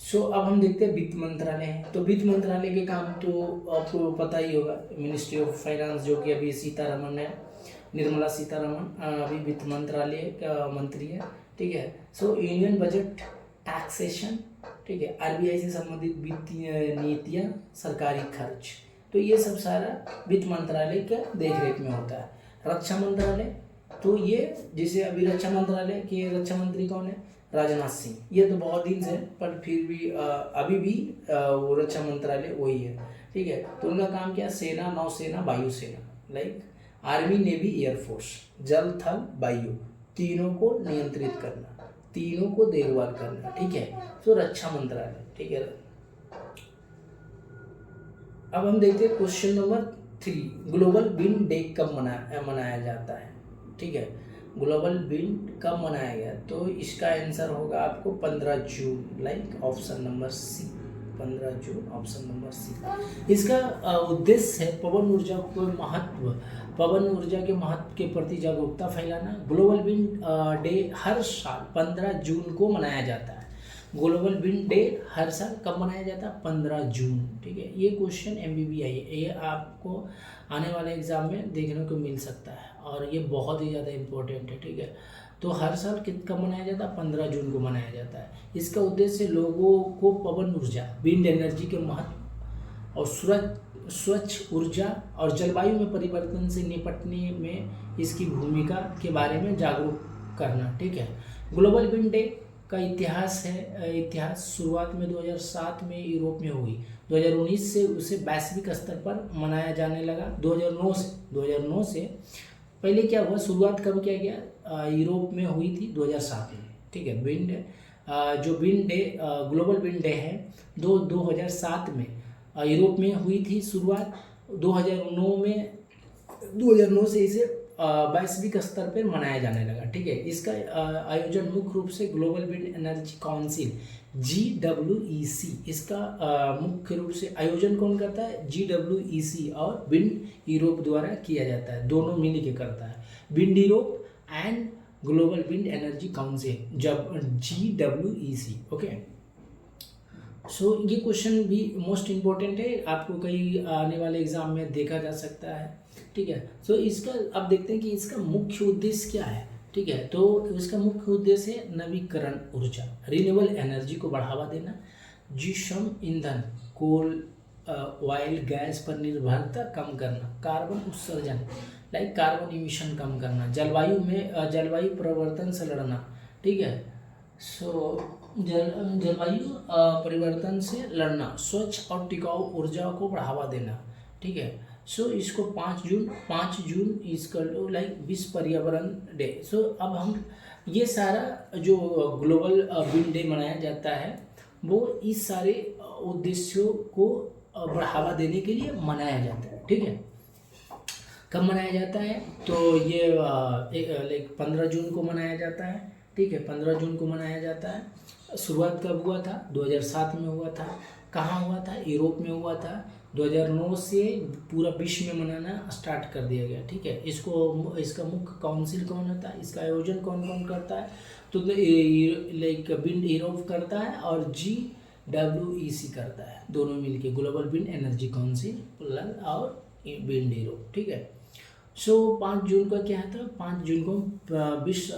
सो अब हम देखते हैं वित्त मंत्रालय है। तो वित्त मंत्रालय के काम तो आपको पता ही होगा, मिनिस्ट्री ऑफ फाइनेंस जो कि अभी सीतारमण है, निर्मला सीतारमण अभी वित्त मंत्रालय का मंत्री है, ठीक है। सो यूनियन बजट, टैक्सेशन, ठीक है, आरबीआई से संबंधित वित्तीय नीतियाँ, सरकारी खर्च, तो ये सब सारा वित्त मंत्रालय के देखरेख में होता है। रक्षा मंत्रालय, तो ये जैसे अभी रक्षा मंत्रालय के रक्षा मंत्री कौन है, राजनाथ सिंह, ये तो बहुत दिन से, पर फिर भी अभी भी वो रक्षा मंत्रालय वही है, ठीक है। तो उनका काम क्या, सेना, नौसेना, वायुसेना, लाइक आर्मी, नेवी, एयरफोर्स, जल, थल, वायु, तीनों को नियंत्रित करना, तीनों को देखभाल करना, ठीक है। तो रक्षा मंत्रालय, ठीक है। अब हम देखते हैं question number 3, global wind day कब मनाया जाता है, ठीक है। ग्लोबल विंड कब मनाया गया, तो इसका आंसर होगा आपको 15 जून, लाइक ऑप्शन नंबर सी, 15 जून, ऑप्शन नंबर सी। इसका उद्देश्य है पवन ऊर्जा के महत्व के प्रति जागरूकता फैलाना। ग्लोबल विंड डे हर साल 15 जून को मनाया जाता है। ग्लोबल विंड डे हर साल कब मनाया जाता है, 15 जून, ठीक है। ये क्वेश्चन MBBI है, ये आपको आने वाले एग्जाम में देखने को मिल सकता है और ये बहुत ही ज़्यादा इम्पोर्टेंट है, ठीक है। तो हर साल कब मनाया जाता है, 15 जून को मनाया जाता है। इसका उद्देश्य लोगों को पवन ऊर्जा, विंड एनर्जी के महत्व और स्वच्छ ऊर्जा और जलवायु में परिवर्तन से निपटने में इसकी भूमिका के बारे में जागरूक करना, ठीक है। ग्लोबल विंड डे का इतिहास शुरुआत में 2007 में यूरोप में हुई। 2019 से उसे वैश्विक स्तर पर मनाया जाने लगा। 2009 से पहले क्या हुआ, शुरुआत कब किया गया, यूरोप में हुई थी 2007 में, ठीक है। जो wind day global wind day है 2007 में यूरोप में हुई थी शुरुआत। 2009 से इसे वैश्विक स्तर पर मनाया जाने लगा, ठीक है। इसका आयोजन मुख्य रूप से global wind energy council GWEC, इसका मुख्य रूप से आयोजन कौन करता है, GWEC और विंड यूरोप द्वारा किया जाता है, दोनों मिल के करता है, wind Europe and global wind energy council, जब GWEC, ओके। सो ये क्वेश्चन भी मोस्ट इम्पोर्टेंट है, आपको कई आने वाले एग्जाम में देखा जा सकता है, ठीक है। सो इसका अब देखते हैं कि इसका मुख्य उद्देश्य क्या है, ठीक है। तो इसका मुख्य उद्देश्य है नवीकरण ऊर्जा, रिन्यूएबल एनर्जी को बढ़ावा देना, जीवाश्म ईंधन, कोल, ऑयल, गैस पर निर्भरता कम करना, कार्बन उत्सर्जन, लाइक कार्बन इमिशन कम करना, जलवायु परिवर्तन से लड़ना, ठीक है। सो जलवायु परिवर्तन से लड़ना, स्वच्छ और टिकाऊ ऊर्जा को बढ़ावा देना, ठीक है। सो इसको 5 जून इसका लाइक विश्व पर्यावरण डे। सो अब हम ये सारा जो ग्लोबल विंड डे मनाया जाता है वो इस सारे उद्देश्यों को बढ़ावा देने के लिए मनाया जाता है, ठीक है। कब मनाया जाता है, तो ये लाइक 15 जून को मनाया जाता है, ठीक है। 15 जून को मनाया जाता है। शुरुआत कब हुआ था, 2007 में हुआ था। कहाँ हुआ था, यूरोप में हुआ था। 2009 से पूरा विश्व में मनाना स्टार्ट कर दिया गया, ठीक है। इसका मुख्य काउंसिल कौन होता है, इसका आयोजन कौन कौन करता है, तो लाइक विंड यूरोप करता है और GWEC करता है, दोनों मिलके ग्लोबल विंड एनर्जी काउंसिल और विंड यूरोप, ठीक है। सो 5 जून का क्या था, 5 जून को विश्व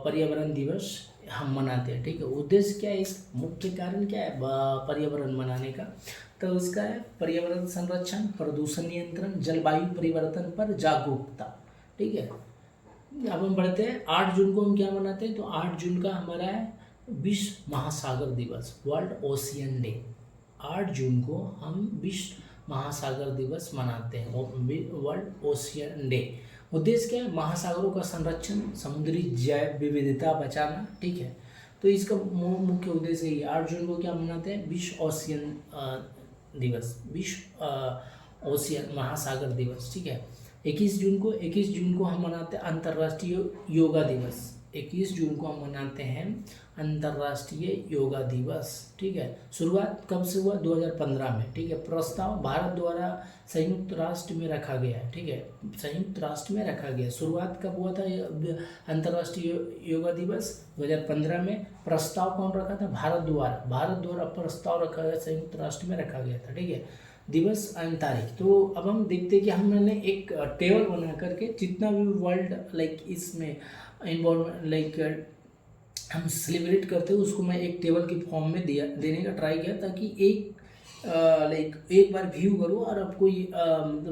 पर्यावरण दिवस हम मनाते हैं, ठीक है। उद्देश्य क्या है, इस मुख्य कारण क्या है पर्यावरण मनाने का, तो उसका है पर्यावरण संरक्षण, प्रदूषण नियंत्रण, जलवायु परिवर्तन पर जागरूकता, ठीक है। अब हम बढ़ते हैं 8 जून को हम क्या मनाते हैं, तो 8 जून का हमारा है विश्व महासागर दिवस, वर्ल्ड ओशियन डे। 8 जून को हम विश्व महासागर दिवस मनाते हैं, वर्ल्ड ओशियन डे। उद्देश्य क्या है, महासागरों का संरक्षण, समुद्री जैव विविधता बचाना, ठीक है। तो इसका मुख्य उद्देश्य ही 8 जून को क्या मनाते हैं, विश्व ओशियन दिवस, विश्व ओशियन महासागर दिवस, ठीक है। 21 जून को हम मनाते हैं अंतर्राष्ट्रीय योगा दिवस। 21 जून को हम मनाते हैं अंतर्राष्ट्रीय योगा दिवस। ठीक है, शुरुआत कब से हुआ? 2015 में। ठीक है, प्रस्ताव भारत द्वारा संयुक्त राष्ट्र में रखा गया है। ठीक है, संयुक्त राष्ट्र में रखा गया। शुरुआत कब हुआ था अंतर्राष्ट्रीय योगा दिवस? 2015 में। प्रस्ताव कौन रखा था? भारत द्वारा प्रस्ताव रखा गया, संयुक्त राष्ट्र में रखा गया था। ठीक है, दिवस एंड तारीख। तो अब हम देखते हैं कि हमने एक टेबल बना करके जितना भी वर्ल्ड लाइक इसमें इन्वॉल्व लाइक हम सेलिब्रेट करते हैं उसको मैं एक टेबल की फॉर्म में देने का ट्राई किया, ताकि एक बार व्यू करो और आपको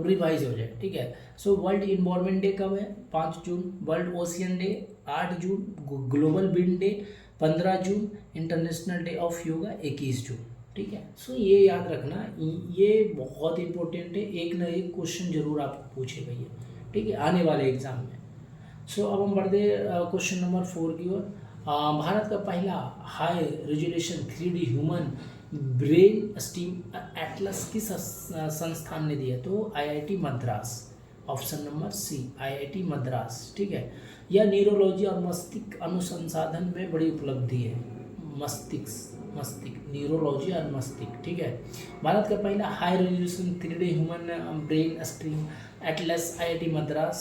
रिवाइज हो जाए। ठीक है, सो वर्ल्ड इन्वायरमेंट डे कब है? 5 जून। वर्ल्ड ओशियन डे 8 जून। ग्लोबल विंड डे 15 जून। इंटरनेशनल डे ऑफ योगा 21 जून। ठीक है, सो ये याद रखना, ये बहुत इंपॉर्टेंट है, एक ना एक क्वेश्चन जरूर आपको पूछेगा ये। ठीक है, आने वाले एग्जाम में। सो अब हम बढ़ते क्वेश्चन नंबर 4 की ओर। भारत का पहला high resolution 3D human brain stem atlas किस संस्थान ने दिया? तो IIT Madras. Option number C, IIT Madras. ठीक है, यह न्यूरोलॉजी और मस्तिष्क अनुसंधान में बड़ी उपलब्धि है। मस्तिष्क न्यूरोलॉजी और मस्तिष्क। ठीक है, भारत का पहला high resolution 3D human brain stream atlas IIT Madras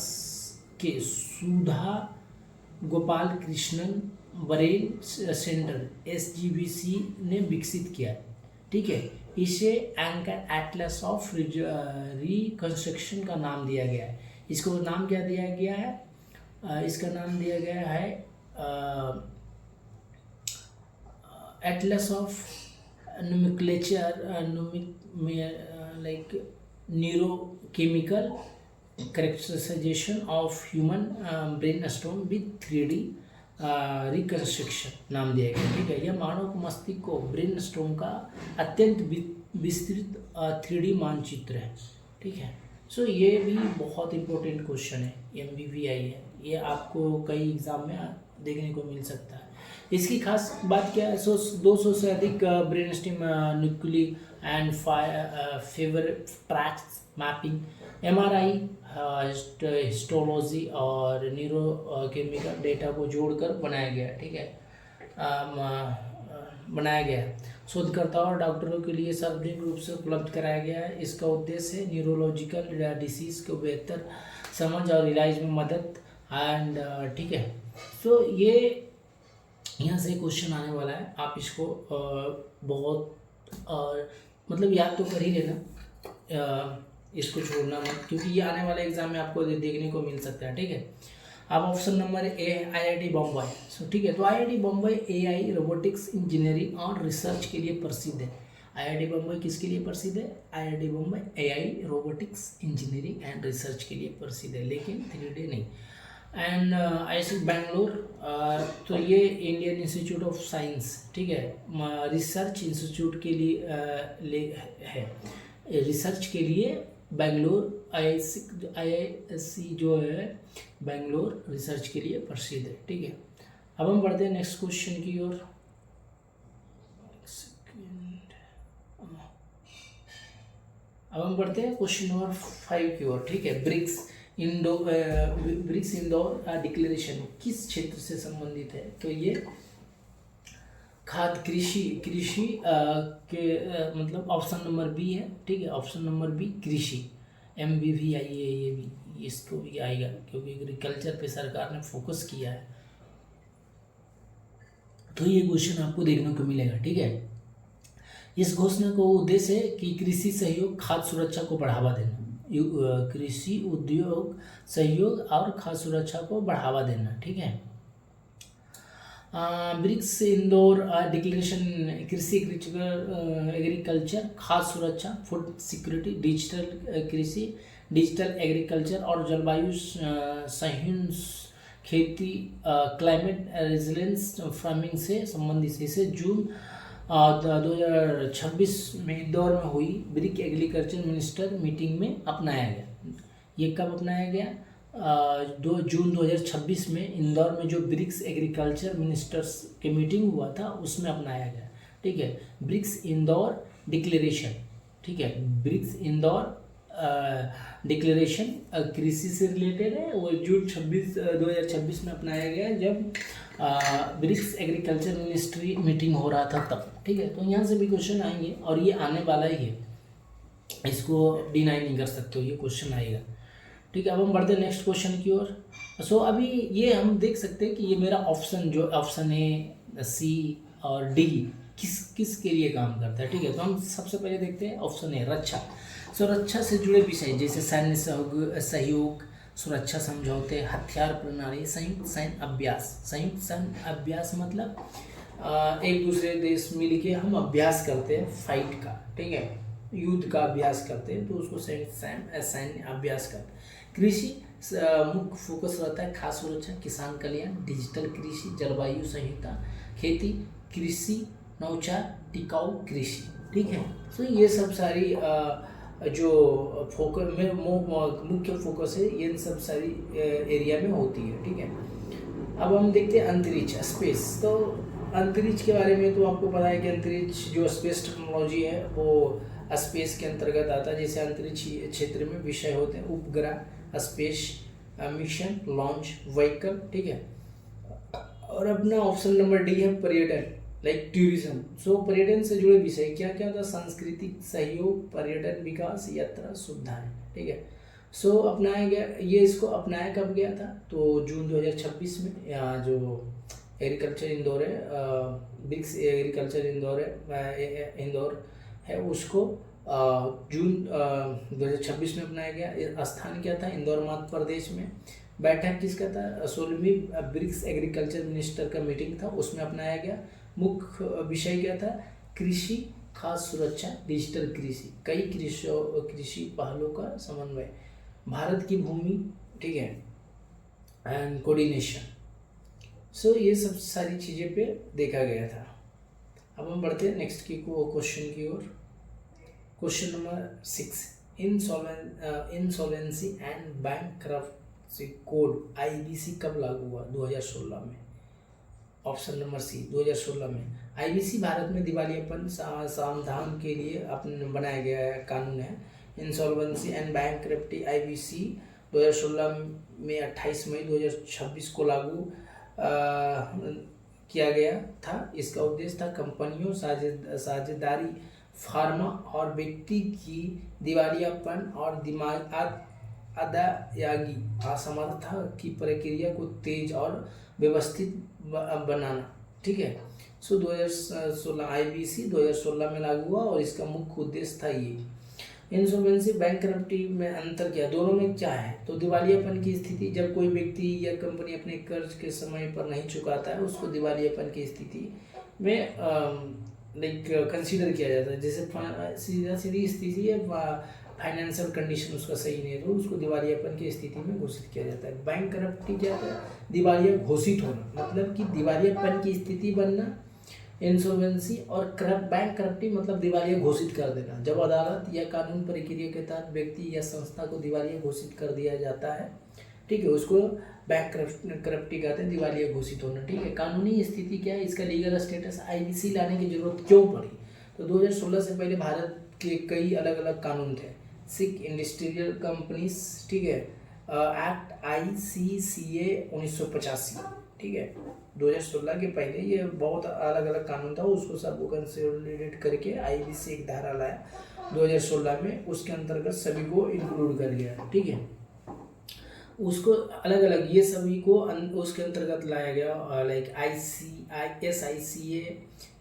के Sudha Gopal Krishnan brain centre SGBC ने विकसित किया है। ठीक है, इसे एंकर एटलस ऑफ रिकंस्ट्रक्शन का नाम दिया गया है। इसको नाम क्या दिया गया है? इसका नाम दिया गया है atlas of nomenclature like neurochemical characterization of human brain stem with 3D reconstruction नाम दिया गया। ठीक है, यह मानव मस्तिष्क को ब्रेन स्टोम का अत्यंत विस्तृत 3D मानचित्र है। ठीक है, सो ये भी बहुत इंपॉर्टेंट क्वेश्चन है, MBBI है, ये आपको कई एग्जाम में देखने को मिल सकता है। इसकी खास बात क्या है? 200 से अधिक brain steam nucleic and favour tracks mapping, MRI, histology और न्यूरोकेमिकल डेटा को जोड़कर बनाया गया। ठीक है, बनाया गया है। शोधकर्ताओं और डॉक्टरों के लिए सार्वजनिक रूप से उपलब्ध कराया गया है। इसका उद्देश्य है न्यूरोलॉजिकल डिसीज को बेहतर समझ और इलाज में मदद एंड ठीक है, तो ये यहाँ से क्वेश्चन आने वाला है, आप इसको बहुत मतलब याद तो कर ही लेना, इसको छोड़ना मत, क्योंकि ये आने वाले एग्जाम में आपको देखने को मिल सकता है। ठीक है, अब option number A IIT Bombay. So ठीक है, तो IIT Bombay AI robotics engineering और रिसर्च के लिए प्रसिद्ध है। IIT बम्बई किसके लिए प्रसिद्ध है? IIT Bombay AI robotics engineering and research के लिए प्रसिद्ध है, लेकिन 3D नहीं। एंड IIT बैंगलोर, तो ये इंडियन इंस्टीट्यूट ऑफ साइंस, ठीक है, रिसर्च इंस्टीट्यूट के लिए है, रिसर्च के लिए बैंगलोर IISc जो है बैंगलोर रिसर्च के लिए प्रसिद्ध है। ठीक है, अब हम बढ़ते हैं नेक्स्ट क्वेश्चन की ओर। अब हम बढ़ते हैं क्वेश्चन नंबर 5 की ओर। ठीक है, ब्रिक्स इंदौर डिक्लेरेशन किस क्षेत्र से संबंधित है? तो ये खाद्य कृषि के मतलब ऑप्शन नंबर बी है। ठीक है, ऑप्शन नंबर बी कृषि, MBBI ये भी इसको भी आएगा, क्योंकि एग्रीकल्चर पे सरकार ने फोकस किया है, तो ये क्वेश्चन आपको देखने को मिलेगा। ठीक है, इस घोषणा को उद्देश्य है कि कृषि सहयोग खाद्य सुरक्षा को बढ़ावा देना, कृषि उद्योग सहयोग और खाद्य सुरक्षा को बढ़ावा देना। ठीक है, ब्रिक्स इंदौर डिक्लेरेशन कृषि एग्रीकल्चर, खाद्य सुरक्षा, फूड सिक्योरिटी, डिजिटल कृषि, डिजिटल एग्रीकल्चर और जलवायु सहिष्णु खेती, क्लाइमेट रेजिलेंस फार्मिंग से संबंधित इसे जून 2026 में इंदौर में हुई ब्रिक एग्रीकल्चर मिनिस्टर मीटिंग में अपनाया गया। ये कब अपनाया गया? 2 जून 2026 में इंदौर में जो ब्रिक्स एग्रीकल्चर मिनिस्टर्स के मीटिंग हुआ था उसमें अपनाया गया। ठीक है, ब्रिक्स इंदौर डिक्लेरेशन। ठीक है, ब्रिक्स इंदौर डिक्लेरेशन कृषि से रिलेटेड है, वो जून 2026 में अपनाया गया जब ब्रिक्स एग्रीकल्चर मिनिस्ट्री मीटिंग हो रहा था तब। ठीक है, तो यहाँ से भी क्वेश्चन आएंगे और ये आने वाला ही है, इसको डिनाई नहीं कर सकते हो, ये क्वेश्चन आएगा। ठीक है, अब हम बढ़ते हैं नेक्स्ट क्वेश्चन की ओर। सो अभी ये हम देख सकते हैं कि ये मेरा ऑप्शन जो ऑप्शन है सी और डी किस के लिए काम करता है। ठीक है, तो हम सबसे पहले देखते हैं ऑप्शन ए रक्षा। सो रक्षा से जुड़े विषय जैसे सैन्य सहयोग, सुरक्षा समझौते, हथियार प्रणाली, संयुक्त सैन्य अभ्यास। संयुक्त सैन्य अभ्यास मतलब एक दूसरे देश मिल के हम अभ्यास करते हैं फाइट का, ठीक है, युद्ध का अभ्यास करते हैं, तो उसको संयुक्त सैन्य अभ्यास करते हैं। कृषि मुख्य फोकस रहता है खाद्य सुरक्षा, किसान कल्याण, डिजिटल कृषि, जलवायु संहिता, खेती, कृषि नौचार, टिकाऊ कृषि। ठीक है, तो ये सब सारी जो फोकस में मुख्य फोकस है ये इन सब सारी एरिया में होती है। ठीक है, अब हम देखते हैं अंतरिक्ष स्पेस। तो अंतरिक्ष के बारे में तो आपको पता है कि अंतरिक्ष जो स्पेस टेक्नोलॉजी है वो स्पेस के अंतर्गत आता है। जैसे अंतरिक्ष क्षेत्र में विषय होते हैं उपग्रह, स्पेस मिशन, लॉन्च व्हीकल। ठीक है, और अपना ऑप्शन नंबर डी है पर्यटन, लाइक टूरिज्म। सो पर्यटन से जुड़े विषय क्या क्या होता है, सांस्कृतिक सहयोग, पर्यटन विकास, यात्रा सुविधाएं। ठीक है, सो अपनाया गया, ये इसको अपनाया कब गया था, तो जून 2026 में। यहाँ जो एग्रीकल्चर इंदौर है, ब्रिक्स एग्रीकल्चर इंदौर है, उसको जून 2026 में अपनाया गया। स्थान क्या था, इंदौर मध्य प्रदेश में। बैठक किसका था, 16वीं ब्रिक्स एग्रीकल्चर मिनिस्टर का मीटिंग था, उसमें अपनाया गया। मुख्य विषय क्या था, कृषि, खाद्य सुरक्षा, डिजिटल कृषि, कई कृषि पहलों का समन्वय, भारत की भूमि। ठीक है, एंड कोऑर्डिनेशन। सो ये सब सारी चीज़ें पे देखा गया था। अब हम बढ़ते हैं नेक्स्ट की क्वेश्चन की ओर। Question number 6, insolvency and bankruptcy code IBC कब लागू हुआ, 2016 में। ऑप्शन नंबर सी 2016 में। IBC भारत में दिवालियापन समाधान के लिए अपने बनाया गया कानून है। इंसॉल्वेंसी एंड बैंकरप्सी IBC 2016 में 28 मई 2026 को लागू किया गया था। इसका उद्देश्य था कंपनियों, साझेदारी, फार्मा और व्यक्ति की दिवालियापन और अदायगी असमर्थता की प्रक्रिया को तेज और व्यवस्थित बनाना। ठीक है, सो 2016 IBC 2016 में लागू हुआ और इसका मुख्य उद्देश्य था ये। इंसॉल्वेंसी बैंकरप्टी में अंतर क्या, दोनों में क्या है, तो दिवालियापन की स्थिति जब कोई व्यक्ति या कंपनी अपने कर्ज के समय पर नहीं चुकाता है, उसको दिवालियापन की स्थिति में लाइक कंसीडर किया जाता है। जैसे सीधी स्थिति है, फाइनेंशियल कंडीशन उसका सही नहीं है, तो उसको दिवालियापन की स्थिति में घोषित किया जाता है। बैंकरप्टी क्या है, दिवालिया घोषित होना, मतलब कि दिवालियापन की स्थिति बनना। इंसॉल्वेंसी और बैंकरप्टी मतलब दिवालिया घोषित कर देना, जब अदालत या कानून प्रक्रिया के तहत व्यक्ति या संस्था को दिवालिया घोषित कर दिया जाता है। ठीक है, उसको बैंकरप्टी कहते हैं, दिवालिया घोषित होना। ठीक है, कानूनी स्थिति क्या है, इसका लीगल स्टेटस IBC लाने की जरूरत क्यों पड़ी, तो 2016 से पहले भारत के कई अलग अलग कानून थे। सिख इंडस्ट्रियल कंपनीज, ठीक है, एक्ट ICCA 1985। ठीक है, 2016 के पहले ये बहुत अलग अलग कानून था, उसको सबको कंसोलिडेट करके IBC एक धारा लाया 2016 में, उसके अंतर्गत सभी को इंक्लूड कर लिया। ठीक है, उसको अलग अलग ये सभी को उसके अंतर्गत लाया गया, लाइक SICA।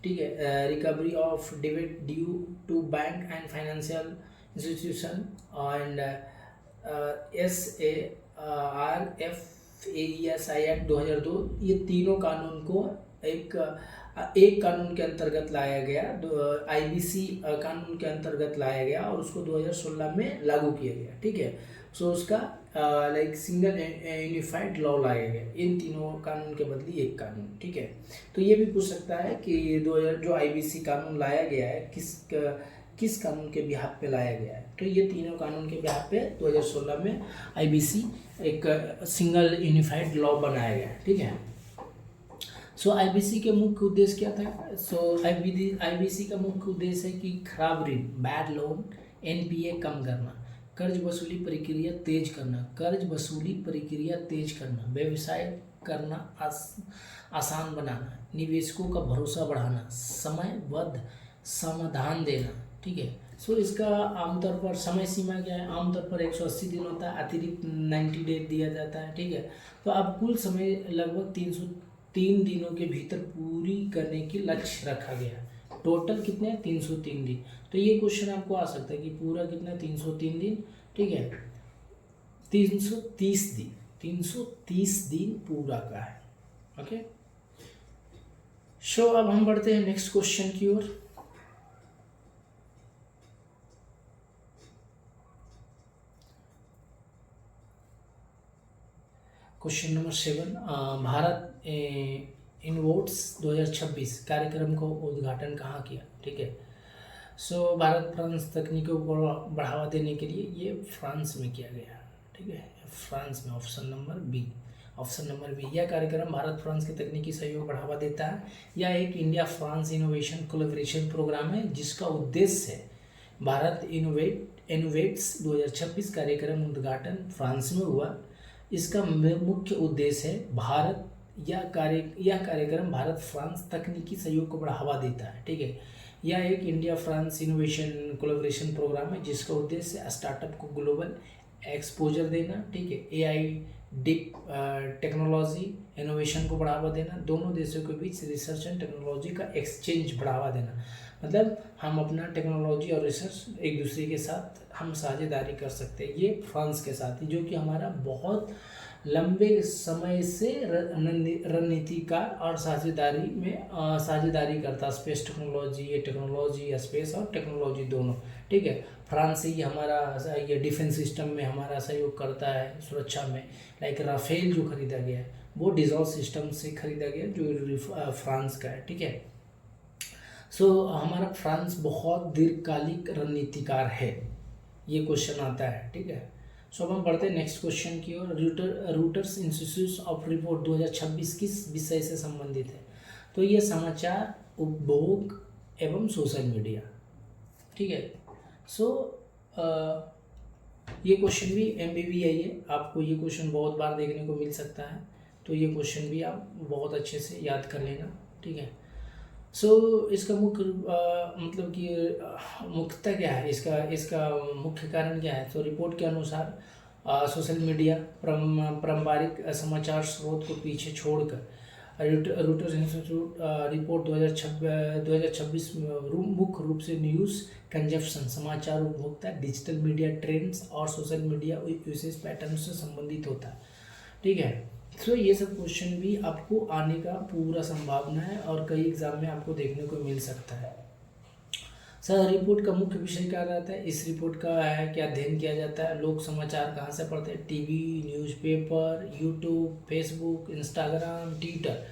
ठीक है, रिकवरी ऑफ डेब्ट due to bank and financial institution, and SARFAESI act 2002। ये तीनों कानून को एक कानून के अंतर्गत लाया गया, IBC कानून के अंतर्गत लाया गया और उसको 2016 में लागू किया गया। ठीक है, सो उसका लाइक सिंगल यूनिफाइड लॉ लाया गया, इन तीनों कानून के बदले एक कानून। ठीक है, तो ये भी पूछ सकता है कि 2000 जो IBC कानून लाया गया है किस कानून के बिहाफ पे लाया गया है, तो ये तीनों कानून के बिहाफ पे 2016 में IBC एक सिंगल यूनिफाइड लॉ बनाया गया है। ठीक है, सो IBC के मुख्य उद्देश्य क्या था, सो IBC का मुख्य उद्देश्य है कि खराब ऋण, बैड लोन, NPA कम करना, कर्ज वसूली प्रक्रिया तेज करना, कर्ज वसूली प्रक्रिया तेज करना, व्यवसाय करना आसान बनाना, निवेशकों का भरोसा बढ़ाना, समयबद्ध समाधान देना। ठीक है। सो इसका आमतौर पर समय सीमा क्या है, आमतौर पर 180 दिन होता है, अतिरिक्त 90 डे दिया जाता है। ठीक है। तो अब कुल समय लगभग 303 दिनों के भीतर पूरी करने की लक्ष्य रखा गया है। टोटल कितने हैं, 303 दिन। तो ये क्वेश्चन आपको आ सकता है कि पूरा कितना, 303 दिन। ठीक है, 330 दिन, 330 दिन पूरा का है। ओके। सो अब हम बढ़ते हैं नेक्स्ट क्वेश्चन की ओर। क्वेश्चन नंबर 7, भारत इनवोट्स 2026 कार्यक्रम को उद्घाटन कहाँ किया। ठीक है। सो भारत फ्रांस तकनीकों को बढ़ावा देने के लिए ये फ्रांस में किया गया। ठीक है, फ्रांस में, option number B. Option number B, यह कार्यक्रम भारत फ्रांस के तकनीकी सहयोग बढ़ावा देता है। यह एक India France innovation collaboration program है जिसका उद्देश्य है भारत इनोवेट्स 2026 कार्यक्रम उद्घाटन फ्रांस में हुआ। इसका मुख्य उद्देश्य है यह कार्यक्रम भारत फ्रांस तकनीकी सहयोग को बढ़ावा देता है। ठीक है, यह एक India France innovation collaboration program है जिसका उद्देश्य स्टार्टअप को ग्लोबल एक्सपोजर देना। ठीक है, एआई डीप टेक्नोलॉजी इनोवेशन को बढ़ावा देना, दोनों देशों के बीच रिसर्च एंड टेक्नोलॉजी का एक्सचेंज बढ़ावा देना। मतलब हम अपना टेक्नोलॉजी और रिसर्च एक दूसरे के साथ हम साझेदारी कर सकते हैं, ये फ्रांस के साथ ही, जो कि हमारा बहुत लंबे समय से रणनीतिकार और साझेदारी करता है। स्पेस टेक्नोलॉजी, ये टेक्नोलॉजी, स्पेस और टेक्नोलॉजी दोनों। ठीक है, फ्रांस से ही हमारा ये डिफेंस सिस्टम में हमारा सहयोग करता है, सुरक्षा में। लाइक राफेल जो खरीदा गया है वो डिजॉल्व सिस्टम से खरीदा गया जो फ्रांस का है। ठीक है। सो हमारा फ्रांस बहुत दीर्घकालिक रणनीतिकार है, ये क्वेश्चन आता है। ठीक है। सो अब हम बढ़ते हैं नेक्स्ट क्वेश्चन की ओर। रूटर्स इंस्टीट्यूट ऑफ रिपोर्ट 2026 किस विषय से संबंधित है। तो ये समाचार, उपभोग एवं सोशल मीडिया। ठीक है। सो ये क्वेश्चन भी MBBI है, आपको ये क्वेश्चन बहुत बार देखने को मिल सकता है, तो ये क्वेश्चन भी आप बहुत अच्छे से याद कर लेना। ठीक है। सो इसका मुख्य मतलब कि मुख्यतः क्या है, इसका मुख्य कारण क्या है। तो रिपोर्ट के अनुसार सोशल मीडिया पारंपरिक समाचार स्रोत को पीछे छोड़कर रूटर्स इंस्टीट्यूट रिपोर्ट 2026 मुख्य रूप से न्यूज़ कंजप्शन, समाचार उपभोक्ता, डिजिटल मीडिया ट्रेंड्स और सोशल मीडिया यूसेज पैटर्न से संबंधित होता है। ठीक है। तो ये सब क्वेश्चन भी आपको आने का पूरा संभावना है और कई एग्जाम में आपको देखने को मिल सकता है। सर, रिपोर्ट का मुख्य विषय क्या रहता है। इस रिपोर्ट का है क्या अध्ययन किया जाता है। लोग समाचार कहाँ से पढ़ते हैं, TV, newspaper, YouTube, Facebook, Instagram, Twitter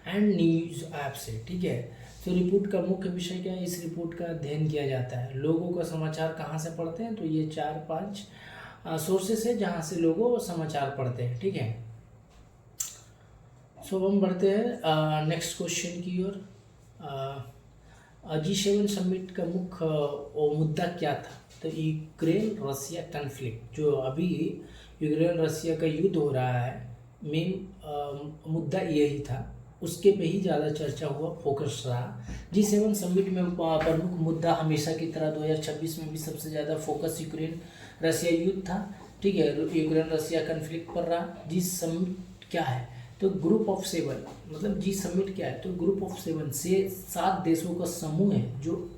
and news app से। ठीक है। तो रिपोर्ट का मुख्य विषय क्या है, इस रिपोर्ट का अध्ययन किया जाता है। लोगों का समाचार कहाँ से पढ़ते हैं, तो ये 4-5 सोर्सेस है जहाँ से लोगों समाचार पढ़ते हैं। ठीक है। सो हम बढ़ते हैं नेक्स्ट क्वेश्चन की ओर। G7 समिट का मुख्य मुद्दा क्या था। तो यूक्रेन रसिया कन्फ्लिक्ट, जो अभी यूक्रेन रसिया का युद्ध हो रहा है, मेन मुद्दा यही था, उसके पे ही ज़्यादा चर्चा हुआ, फोकस रहा। G7 समिट में प्रमुख मुद्दा हमेशा की तरह 2026 में भी सबसे ज़्यादा फोकस यूक्रेन रसिया युद्ध था। ठीक है, यूक्रेन रसिया कन्फ्लिक्ट पर रहा। जी समिट क्या है, तो ग्रुप ऑफ 7, मतलब जी समिट क्या है, तो ग्रुप ऑफ 7 से 7 देशों का समूह है जो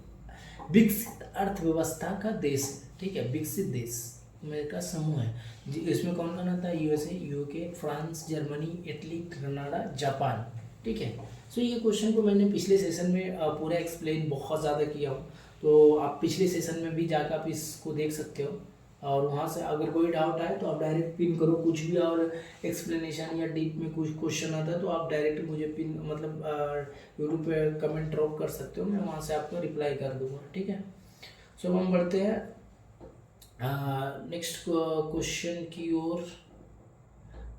विकसित अर्थव्यवस्था का देश है। ठीक है, विकसित देश में का समूह है। इसमें कौन कौन आता है, USA, UK, France, Germany, Italy, Canada, Japan. ठीक है। सो ये क्वेश्चन को मैंने पिछले सेशन में पूरा एक्सप्लेन बहुत ज़्यादा किया हूँ, तो आप पिछले सेशन में भी जाकर आप इसको देख सकते हो, और वहाँ से अगर कोई डाउट आए तो आप डायरेक्ट पिन करो कुछ भी, और एक्सप्लेनेशन या डीप में कुछ क्वेश्चन आता है तो आप डायरेक्ट मुझे पिन मतलब यूट्यूब पे कमेंट ड्रॉप कर सकते हो, मैं वहाँ से आपको रिप्लाई कर दूँगा। ठीक है। सो हम बढ़ते हैं नेक्स्ट क्वेश्चन की ओर।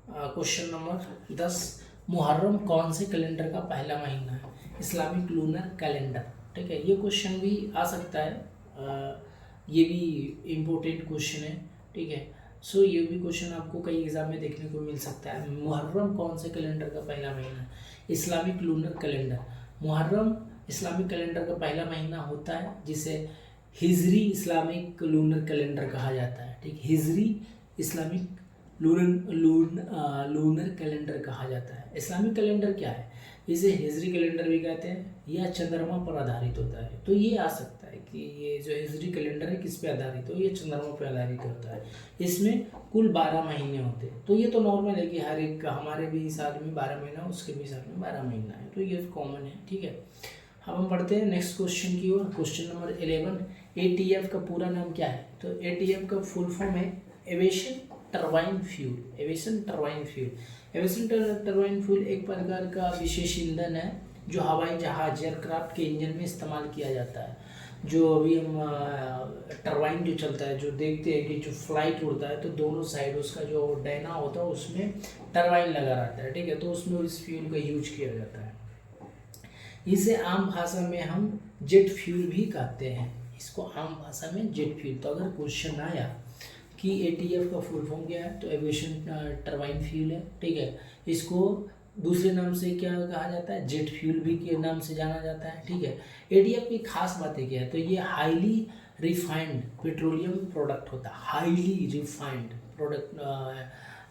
क्वेश्चन नंबर 10, मुहर्रम कौन से कैलेंडर का पहला महीना है। Islamic lunar calendar. ठीक है, ये क्वेश्चन भी आ सकता है, ये भी इम्पोर्टेंट क्वेश्चन है। ठीक है। सो ये भी क्वेश्चन आपको कई एग्जाम में देखने को मिल सकता है। मुहर्रम कौन से कैलेंडर का पहला महीना है? Islamic lunar calendar. Muharram Islamic calendar का पहला महीना होता है जिसे हिजरी इस्लामिक लूनर कैलेंडर कहा जाता है। ठीक, हिजरी इस्लामिक लूनर कैलेंडर कहा जाता है। इस्लामिक कैलेंडर क्या है? इसे हिजरी कैलेंडर भी कहते हैं, या चंद्रमा पर आधारित होता है। तो ये आ सकता है कि ये जो हिजरी कैलेंडर है किस पे आधारित हो, ये चंद्रमा पर आधारित होता है। इसमें कुल 12 महीने होते हैं। तो ये तो नॉर्मल है कि हर एक हमारे भी साल में 12 महीना, उसके भी साल में 12 महीना है, तो ये कॉमन है। ठीक है, अब हम पढ़ते हैं नेक्स्ट क्वेश्चन की ओर। क्वेश्चन नंबर 11, एटीएफ का पूरा नाम क्या है? तो एटीएफ का फुल फॉर्म है aviation turbine fuel. Aviation turbine fuel, aviation turbine fuel एक प्रकार का विशेष ईंधन है जो हवाई जहाज एयरक्राफ्ट के इंजन में इस्तेमाल किया जाता है। जो अभी हम टरबाइन जो चलता है, जो देखते हैं कि जो फ्लाइट उड़ता है तो दोनों साइड उसका जो डैना होता है उसमें टरबाइन लगा रहता है। ठीक है, तो उसमें इस फ्यूल का यूज किया जाता है। इसे आम भाषा में हम जेट फ्यूल भी कहते हैं। इसको आम भाषा में जेट फ्यूल। तो अगर क्वेश्चन आया कि एटीएफ का फुल फॉर्म क्या है, तो एविएशन टरबाइन फ्यूल है। ठीक है, इसको दूसरे नाम से क्या कहा जाता है? जेट फ्यूल भी के नाम से जाना जाता है। ठीक है, एटीएफ की खास बातें क्या है? तो ये हाईली रिफाइंड पेट्रोलियम प्रोडक्ट होता है। Highly refined product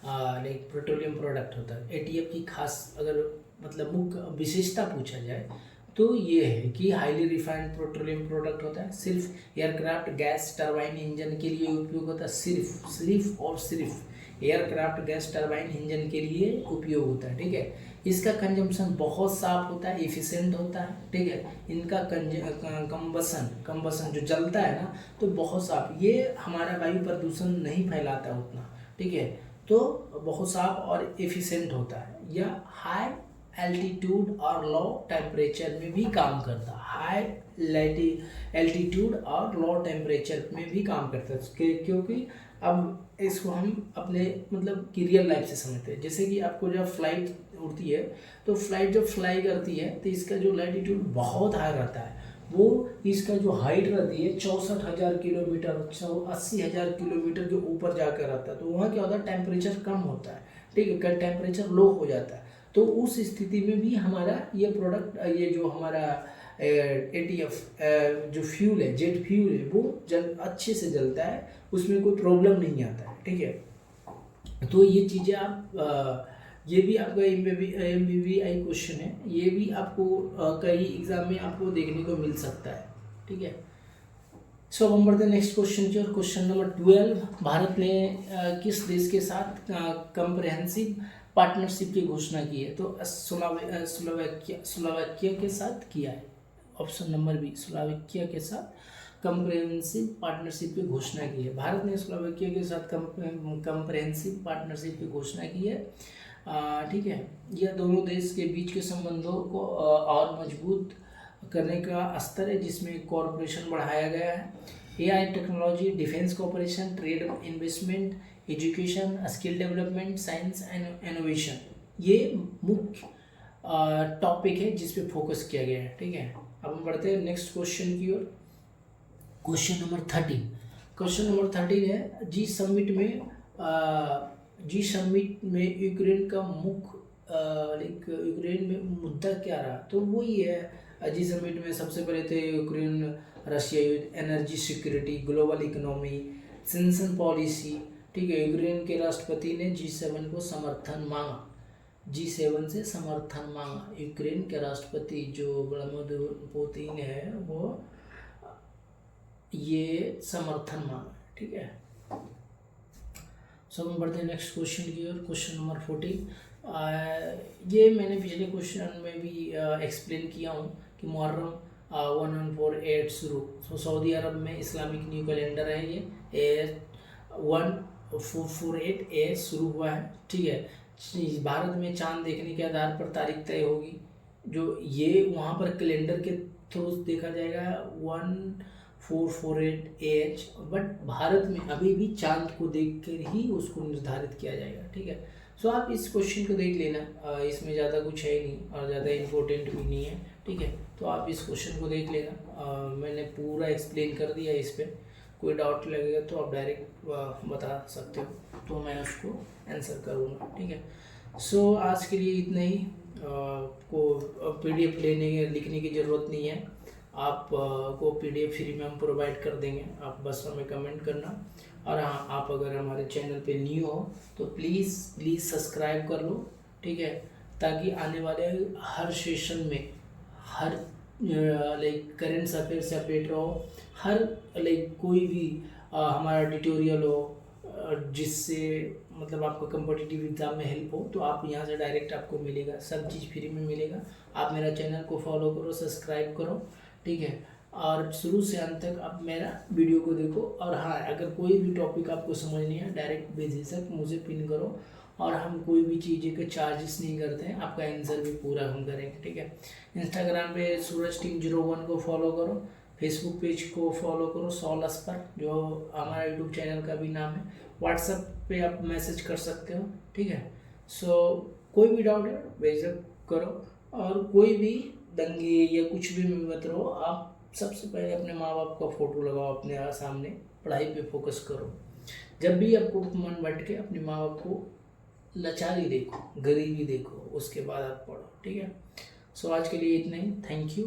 like petroleum product होता है। एटीएफ की खास अगर मतलब मुख्य विशेषता पूछा जाए तो ये है कि हाईली रिफाइंड पेट्रोलियम प्रोडक्ट होता है। सिर्फ एयरक्राफ्ट गैस टरबाइन इंजन के लिए उपयोग होता है। सिर्फ और सिर्फ एयरक्राफ्ट गैस टरबाइन इंजन के लिए उपयोग होता है। ठीक है, इसका कंजम्पशन बहुत साफ होता है, एफिशिएंट होता है। ठीक है, इनका कंबसन जो जलता है ना तो बहुत साफ, ये हमारा वायु प्रदूषण नहीं फैलाता है उतना। ठीक है, तो बहुत साफ और एफिशिएंट होता है। या हाई एल्टीट्यूड और लो टेम्परेचर में भी काम करता है। हाई एल्टीट्यूड और लो टेम्परेचर में भी काम करता है, क्योंकि अब इसको हम अपने मतलब कि रियल लाइफ से समझते हैं। जैसे कि आपको जब फ्लाइट उड़ती है तो फ्लाइट जब फ्लाई करती है तो इसका जो लैटिट्यूड बहुत हाई रहता है। वो इसका जो हाइट रहती है 64,000 किलोमीटर, 80,000 किलोमीटर के ऊपर जाकर रहता है। तो वहाँ क्या होता है? टेम्परेचर कम होता है। ठीक है, टेम्परेचर लो हो जाता है। तो उस स्थिति में भी हमारा ये प्रोडक्ट, ये जो हमारा एटीएफ जो फ्यूल है, जेट फ्यूल है, वो अच्छे से जलता है, उसमें कोई प्रॉब्लम नहीं आता है। ठीक है, तो ये चीज़ें आप ये भी आपका MBBI क्वेश्चन है, ये भी आपको कई एग्जाम में आपको देखने को मिल सकता है। ठीक है, सो हम बढ़ते हैं नेक्स्ट क्वेश्चन की। और क्वेश्चन नंबर 12, भारत ने किस देश के साथ कम्प्रहेंसिव पार्टनरशिप की घोषणा की है? तो स्लोवाकिया के साथ किया है। ऑप्शन नंबर बी, स्लोवाकिया के साथ कम्प्रहेंसिव पार्टनरशिप की घोषणा की है। भारत ने स्लोवाकिया के साथ कम्प्रहेंसिव पार्टनरशिप की घोषणा की है। ठीक है, यह दोनों देश के बीच के संबंधों को और मजबूत करने का स्तर है, जिसमें कॉर्पोरेशन बढ़ाया गया है। AI technology, defence cooperation, trade investment, education, skill development, science and innovation, ये मुख्य टॉपिक है जिस पे फोकस किया गया है। ठीक है, अब हम बढ़ते हैं नेक्स्ट क्वेश्चन की ओर। क्वेश्चन नंबर 13, क्वेश्चन नंबर 13 है जी समिट में यूक्रेन का मुख्य यूक्रेन में मुद्दा क्या रहा? तो वो ये है, जी समिट में सबसे पहले थे यूक्रेन रशिया युद्ध, energy security, global economy, sanction policy. ठीक है, यूक्रेन के राष्ट्रपति ने G7 को समर्थन मांगा, G7 से समर्थन मांगा। यूक्रेन के राष्ट्रपति जो व्लादिमीर पुतिन है वो ये समर्थन मांगा। ठीक है, सो हम बढ़ते हैं नेक्स्ट क्वेश्चन की ओर। क्वेश्चन नंबर 14, ये मैंने पिछले क्वेश्चन में भी एक्सप्लेन किया हूँ कि मुहर्रम 1148 शुरू, तो सऊदी अरब में इस्लामिक न्यू कैलेंडर है, ये 1448 शुरू हुआ है। ठीक है, भारत में चांद देखने के आधार पर तारीख तय होगी, जो ये वहाँ पर कैलेंडर के थ्रू देखा जाएगा 1448 बट भारत में अभी भी चांद को देखकर ही उसको निर्धारित किया जाएगा। ठीक है, सो आप इस क्वेश्चन को देख लेना, इसमें ज़्यादा कुछ है नहीं और ज़्यादा इम्पोर्टेंट भी नहीं है। ठीक है, तो आप इस क्वेश्चन को देख लेना, मैंने पूरा एक्सप्लेन कर दिया इस पर। कोई डाउट लगेगा तो आप डायरेक्ट बता सकते हो, तो मैं उसको आंसर करूँगा, ठीक है। सो आज के लिए इतना ही। को PDF लिखने की ज़रूरत नहीं है, आप को PDF फ्री में हम प्रोवाइड कर देंगे, आप बस हमें कमेंट करना। और हाँ, आप अगर हमारे चैनल पे न्यू हो तो प्लीज़ सब्सक्राइब कर लो, ठीक है, ताकि आने वाले हर सेशन में हर लाइक करेंट अफेयर से अपडेट रहो, हर लाइक कोई भी हमारा ट्यूटोरियल हो जिससे मतलब आपको कम्पिटिटिव एग्ज़ाम में हेल्प हो, तो आप यहाँ से डायरेक्ट आपको मिलेगा, सब चीज़ फ्री में मिलेगा। आप मेरा चैनल को फॉलो करो, सब्सक्राइब करो, ठीक है, और शुरू से अंत तक आप मेरा वीडियो को देखो। और हाँ, अगर कोई भी टॉपिक आपको समझ नहीं है, डायरेक्ट बेझिझक मुझे पिन करो, और हम कोई भी चीज़ें के चार्जेस नहीं करते हैं, आपका आंसर भी पूरा हम करेंगे, ठीक है। इंस्टाग्राम पे सूरज टीम 01 को फॉलो करो, फेसबुक पेज को फॉलो करो सॉलस पर, जो हमारा यूट्यूब चैनल का भी नाम है। व्हाट्सएप पे आप मैसेज कर सकते हो, ठीक है। सो कोई भी डाउट है बेझिझक करो, और कोई भी दंगे या कुछ भी मत रहो, आप सबसे पहले अपने माँ बाप का फ़ोटो लगाओ अपने सामने, पढ़ाई पे फोकस करो। जब भी आपको मन भटके अपने माँ बाप को लाचारी देखो, गरीबी देखो, उसके बाद आप पढ़ो, ठीक है। सो आज के लिए इतना ही, थैंक यू।